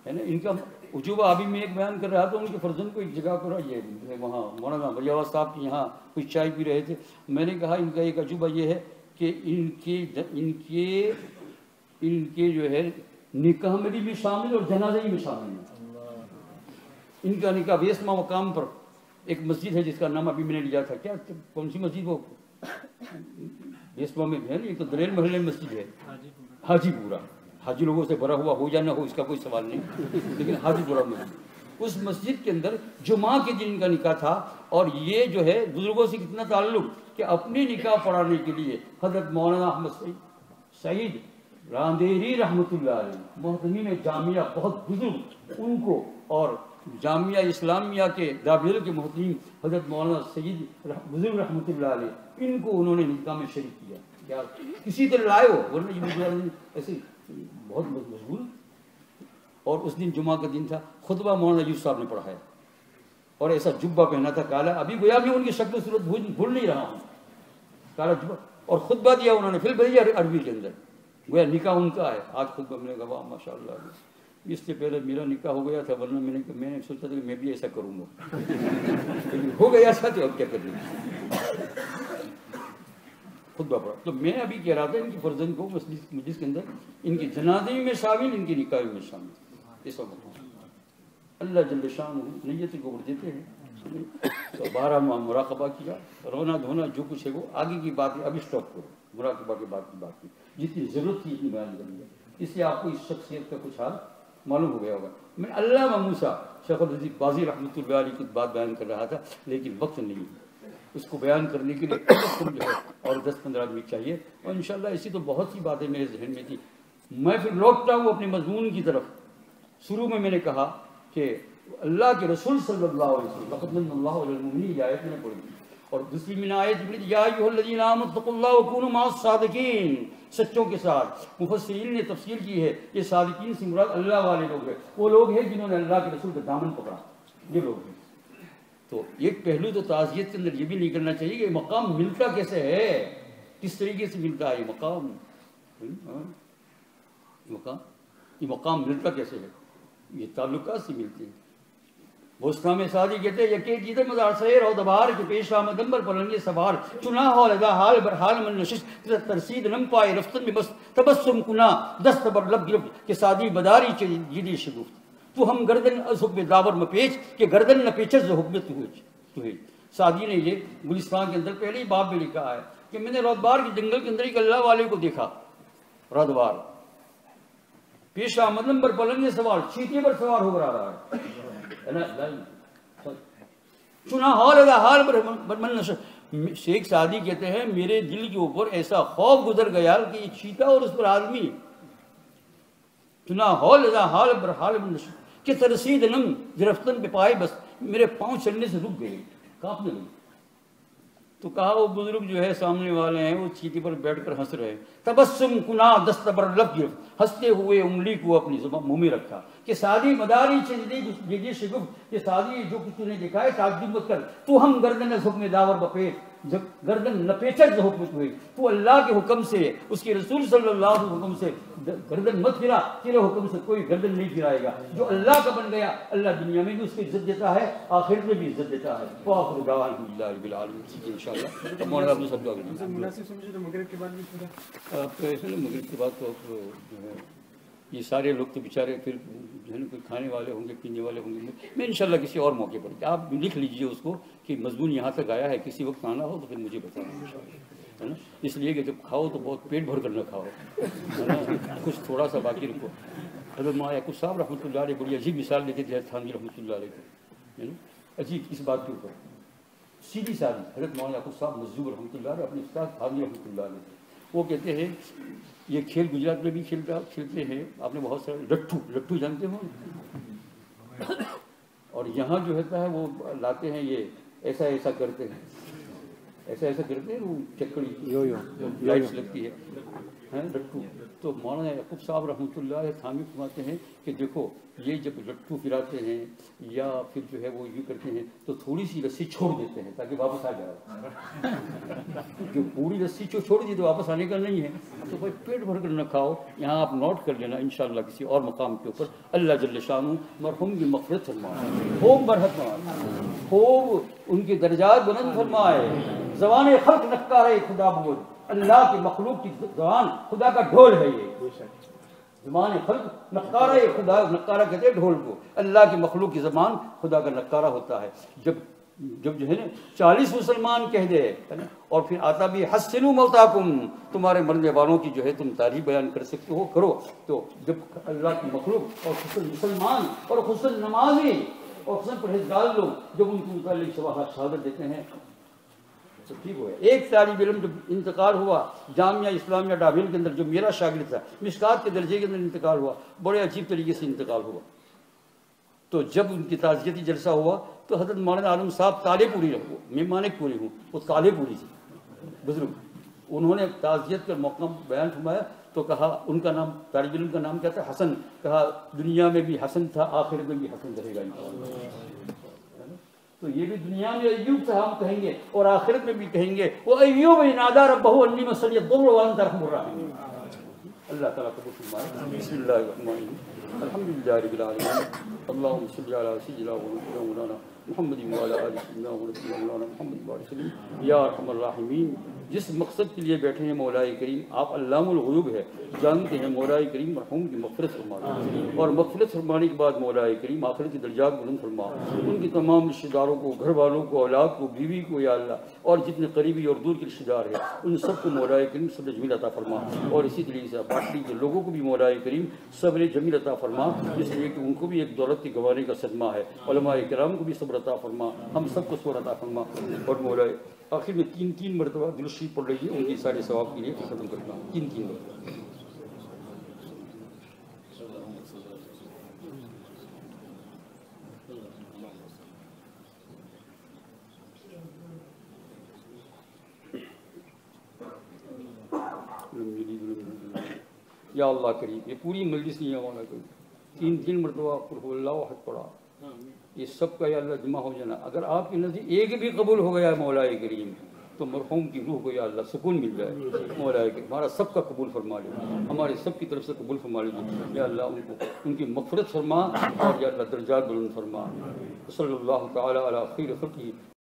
S2: ہے نا. ان کا عجوبہ ابھی میں ایک بیان کر رہا تھا. ان کے فرزند کو ایک جگہ پر یہ وہاں مولانا بلیاوت صاحب کے یہاں کچھ چائے پی رہے تھے. میں نے کہا ان کا ایک عجوبہ یہ ہے کہ ان کے جو ہے نکاح میں بھی شامل اور جنازے میں شامل ہیں. ان کا نکاح ویسما مقام پر ایک مسجد ہے جس کا نام ابھی میں نے لیا تھا، کیا کون سی مسجد وہ ویسما میں ہے نا، یہ تو دلیل محلے مسجد ہے، حاجی پورہ. حاجی لوگوں سے بھرا ہوا ہو یا نہ ہو اس کا کوئی سوال نہیں، لیکن حاجی پورہ مسجد، اس مسجد کے اندر جمعہ کے دن کا نکاح تھا. اور یہ جو ہے بزرگوں سے کتنا تعلق کہ اپنے نکاح پڑھانے کے لیے حضرت مولانا احمد سعید راندیری رحمۃ اللہ علیہ، محتمین جامعہ، بہت بزرگ، ان کو، اور جامعہ اسلامیہ کے دابیر کے محتمین حضرت مولانا سعید بزرگ رحمۃ اللہ علیہ، ان کو انہوں نے نکاح میں شریک کیا. کیا کسی طرح لائے ہو، ورنہ یہ ایسے بہت مشغول. اور اس دن جمعہ کا دن تھا، خطبہ مولانا ایوب صاحب نے پڑھایا اور ایسا جبہ پہنا تھا کالا، ابھی گویا میں ان کی شکل صورت بھول نہیں رہا ہوں، کالا جبہ. اور خطبہ دیا انہوں نے، پھر بھیجا عربی کے اندر، گویا نکاح ان کا ہے. آج خطبہ میں نے کہا ماشاء اللہ، اس سے پہلے میرا نکاح ہو گیا تھا، ورنہ میں نے سوچا تھا کہ میں بھی ایسا کروں گا، لیکن ہو گیا تھا تو اب کیا کریں. خطبہ پڑھا. تو میں ابھی کہہ رہا تھا ان کی فرزند کو مجلس کے اندر ان کی جنازے میں شامل، ان کی نکاح میں شامل. اس وقت اللہ جل شان نیت کو دیتے ہیں. تو بارہ مراقبہ کیا، رونا دھونا جو کچھ ہے وہ آگے کی بات ہے، ابھی اسٹاپ کرو. مراقبہ کے بعد کی بات کی، جتنی ضرورت تھی اتنی بیان کر لیا. اس سے آپ کو اس شخصیت کا کچھ حال معلوم ہو گیا ہوگا. میں علامہ موسیٰ شیخ الرزیق بازی رحمۃ اللہ علیہ کی بات بیان کر رہا تھا، لیکن وقت نہیں، اس کو بیان کرنے کے لیے جو ہے اور 10-15 منٹ چاہیے. اور انشاءاللہ ایسی تو بہت سی باتیں میرے ذہن میں تھی. میں پھر لوٹتا ہوں اپنے مضمون کی طرف. شروع میں نے کہا کہ اللہ کے رسول صلی اللہ علیہ وسلم لقد من اللہ علی المؤمنین، یہ آیت میں نے پڑھی. اور دوسری میں آیت پڑھی یا ایھا الذین آمنوا اتقوا اللہ وکونوا مع الصادقین، سچوں کے ساتھ. مفسرین نے تفسیر کی ہے کہ صادقین سے مراد اللہ والے لوگ ہیں، وہ لوگ ہیں جنہوں نے اللہ کے رسول کا دامن پکڑا، یہ لوگ ہیں. تو ایک پہلو تو تعزیت کے اندر یہ بھی نہیں کرنا چاہیے کہ مقام ملتا کیسے ہے، کس طریقے سے ملتا ہے یہ مقام. یہ مقام ملتا کیسے ہے؟ یہ تعلقات سے ملتے ہیں. بستان میں سادی کہتے ہیں یکی جیدہ مدار سیر او دبار کہ پیش آمدن بر پلنگی سوار چنا ہو لگا حال بر حال من نشش ترسید نم پائے رفتن میں بس تبسم کنا دست بر لب گرفت کہ سادی مداری جیدی شگفت تو ہم گردن از حکم داور مپیچ کہ گردن نہ پیچز حکم تو ہے. سادی نے یہ گلستان کے اندر پہلے ہی باب میں لکھا ہے کہ میں نے رودبار کے جنگل کے اندر ایک اللہ والے کو دیکھا. رودبار پیش آمدن بر پلنگی سوار چیتی پر سوار ہو رہا ہے. چنا حال ادا حال برمن شیخ سعدی کہتے ہیں میرے دل کے اوپر ایسا خوف گزر گیا کہ یہ چیتا اور اس پر آدمی. چنا حال ادا حال بر حال کہ ترسید نم گرفتن پہ پائے بس میرے پاؤں چلنے سے رک گئے کانپنے لگے. تو کہا وہ بزرگ جو ہے سامنے والے ہیں وہ چیتی پر بیٹھ کر ہنس رہے. تبسم کنا دست بر لب گرفت ہنستے ہوئے انگلی کو اپنی منہ میں رکھا کہ سادی مداری چیزی شگفت کہ سادی جو کچھ نے دیکھا ہے تعجب مت کر تو ہم گردن حکم داور بپیٹ جب گردن نپیچت حکمت ہوئی تو اللہ کے حکم سے اس کے رسول صلی اللہ علیہ حکم سے گردن مت پھرا. تیرے حکم سے کوئی گردن نہیں پھرائے گا. جو اللہ کا بن گیا اللہ دنیا میں بھی اس کو عزت دیتا ہے آخرت میں بھی عزت دیتا ہے. وآخر دعوانا الحمدللہ رب العالمین. انشاءاللہ مولانا آپ نے سب دعا
S1: مناسب سمجھے تو مغرب کے بعد بھی پورا
S2: آپ ایسے نا مغرب کے بعد تو جو ہے یہ سارے لوگ تو بیچارے پھر جو ہے نا کوئی کھانے والے ہوں گے پینے والے ہوں گے. میں انشاءاللہ کسی اور موقع پر آپ لکھ لیجئے اس کو کہ مضمون یہاں تک آیا ہے کسی وقت آنا ہو تو پھر مجھے بتانا انشاءاللہ ہے نا. اس لیے کہ جب کھاؤ تو بہت پیٹ بھر کر نہ کھاؤ ہے نا کچھ تھوڑا سا باقی رکھو. حضرت مولانا یعقوب صاحب رحمۃ اللہ علیہ بڑی عجیب مثال دیتے تھے تھانوی رحمۃ اللہ علیہ کو ہے نا عجیب اس بات کے اوپر سیدھی سادی. حضرت مولانا یعقوب صاحب مظہوب رحمۃ اللہ علیہ اپنے استاد تھانوی رحمۃ اللہ علیہ وہ کہتے ہیں یہ کھیل گجرات میں بھی کھیلتے ہیں. آپ نے بہت سارے لٹھو جانتے ہو اور یہاں جو ہوتا ہے وہ لاتے ہیں یہ ایسا ایسا کرتے ہیں وہ چکڑی لائٹس لگتی ہے لٹھو. تو مولانا یعقوب صاحب رحمۃ اللہ علیہ تھانوی فرماتے ہیں کہ دیکھو یہ جب لٹھو پھراتے ہیں یا پھر جو ہے وہ یوں کرتے ہیں تو تھوڑی سی رسی چھوڑ دیتے ہیں تاکہ واپس آ جائے. جو پوری رسی چھوڑ دی تو واپس آنے کا نہیں ہے. تو بھائی پیٹ بھر کر نہ کھاؤ. یہاں آپ نوٹ کر لینا انشاءاللہ کسی اور مقام کے اوپر اللہ جل شانہ مرحوم کی مغفرت فرمائے خوب برحت فرمائے خوب ان کے درجات بلند فرمائے. زبان خلق نکارے خدا بود اللہ کی مخلوق کی زبان خدا کا ڈھول ہے. یہ زبان خلق نقارہ خدا نقارہ کہتے ہیں ڈھول کو. اللہ کی مخلوق کی زبان خدا کا نقارہ ہوتا ہے. جب جو ہے نا 40 مسلمان کہہ دے اور پھر آتا بھی حسنوا موتاکم تمہارے مرنے والوں کی جو ہے تم تعریف بیان کر سکتے ہو کرو. تو جب اللہ کی مخلوق اور خصوصاً مسلمان اور خصوصاً نمازی اور خصوصاً پرہیزگار لوگ جب ان کے متعلق شہادت دیتے ہیں تو ٹھیک ہوا. ایک طالب علم جب انتقال ہوا جامعہ اسلامیہ ڈابھیل کے اندر جو میرا شاگرد تھا مشکات کے درجے کے اندر انتقال ہوا. بڑے عجیب طریقے سے انتقال ہوا. تو جب ان کی تعزیتی جلسہ ہوا تو حضرت مولانا عالم صاحب تالے پوری رکھو میں مانک پوری ہوں وہ تالے پوری تھی بزرگ. انہوں نے تعزیت کا موقع بیان فرمایا تو کہا ان کا نام طالب علم کا نام کیا تھا حسن. کہا دنیا میں بھی حسن تھا آخرت میں بھی حسن رہے گا انشاءاللہ. تو یہ بھی دنیا میں ایوب سے ہم کہیں گے اور آخرت میں بھی کہیں گے وہ ایوب نادى ربه انی مسنی الضر وانت ارحم الراحمین. اللہ تعالیٰ قبول فرمائے. بسم اللہ الرحمن الرحیم الحمدللہ رب العالمین اللہم صلی علی سیدنا و مولانا محمد وعلی آل سیدنا و مولانا محمد وعلی وسلم یا ارحم الراحمین. جس مقصد کے لیے بیٹھے ہیں مولا کریم آپ علام الغیوب ہے جانتے ہیں. مولا کریم مرحوم کی مغفرت فرمائے اور مغفرت فرمانے کے بعد مولا کریم آخرت کے درجات بلند فرما. ان کی تمام رشتہ داروں کو گھر والوں کو اولاد کو بیوی کو یا اللہ اور جتنے قریبی اور دور کے رشتہ دار ہیں ان سب کو مولا کریم صبر جمیل عطا فرما. اور اسی طریقے سے باقی کے لوگوں کو بھی مولا کریم صبر جمیل عطا فرما اس لیے کہ ان کو بھی ایک دولت کے گنوانے کا صدمہ ہے. علماء کرام کو بھی صبر عطا فرما ہم سب کو صبر عطا فرما. اور مولا آخر میں تین مرتبہ درود شریف پڑھ رہی ہے ان کی سارے ثواب کے لیے ختم کرنا تین مرتبہ. یا اللہ کریم یہ پوری مجلس نہیں ہے مولا کریم تین مرتبہ قل هو اللہ احد پڑھا یہ سب کا یا اللہ جمع ہو جانا. اگر آپ کے نزدیک ایک بھی قبول ہو گیا مولا کریم تو مرحوم کی روح کو یا اللہ سکون مل جائے. مولا کہ ہمارا سب کا قبول فرما لے, ہمارے سب کی طرف سے قبول فرما لیجیے یا اللہ. ان کی مغفرت فرما اور یا اللہ درجات بلند فرما. صلی اللہ تعالی علی خیر خلقہ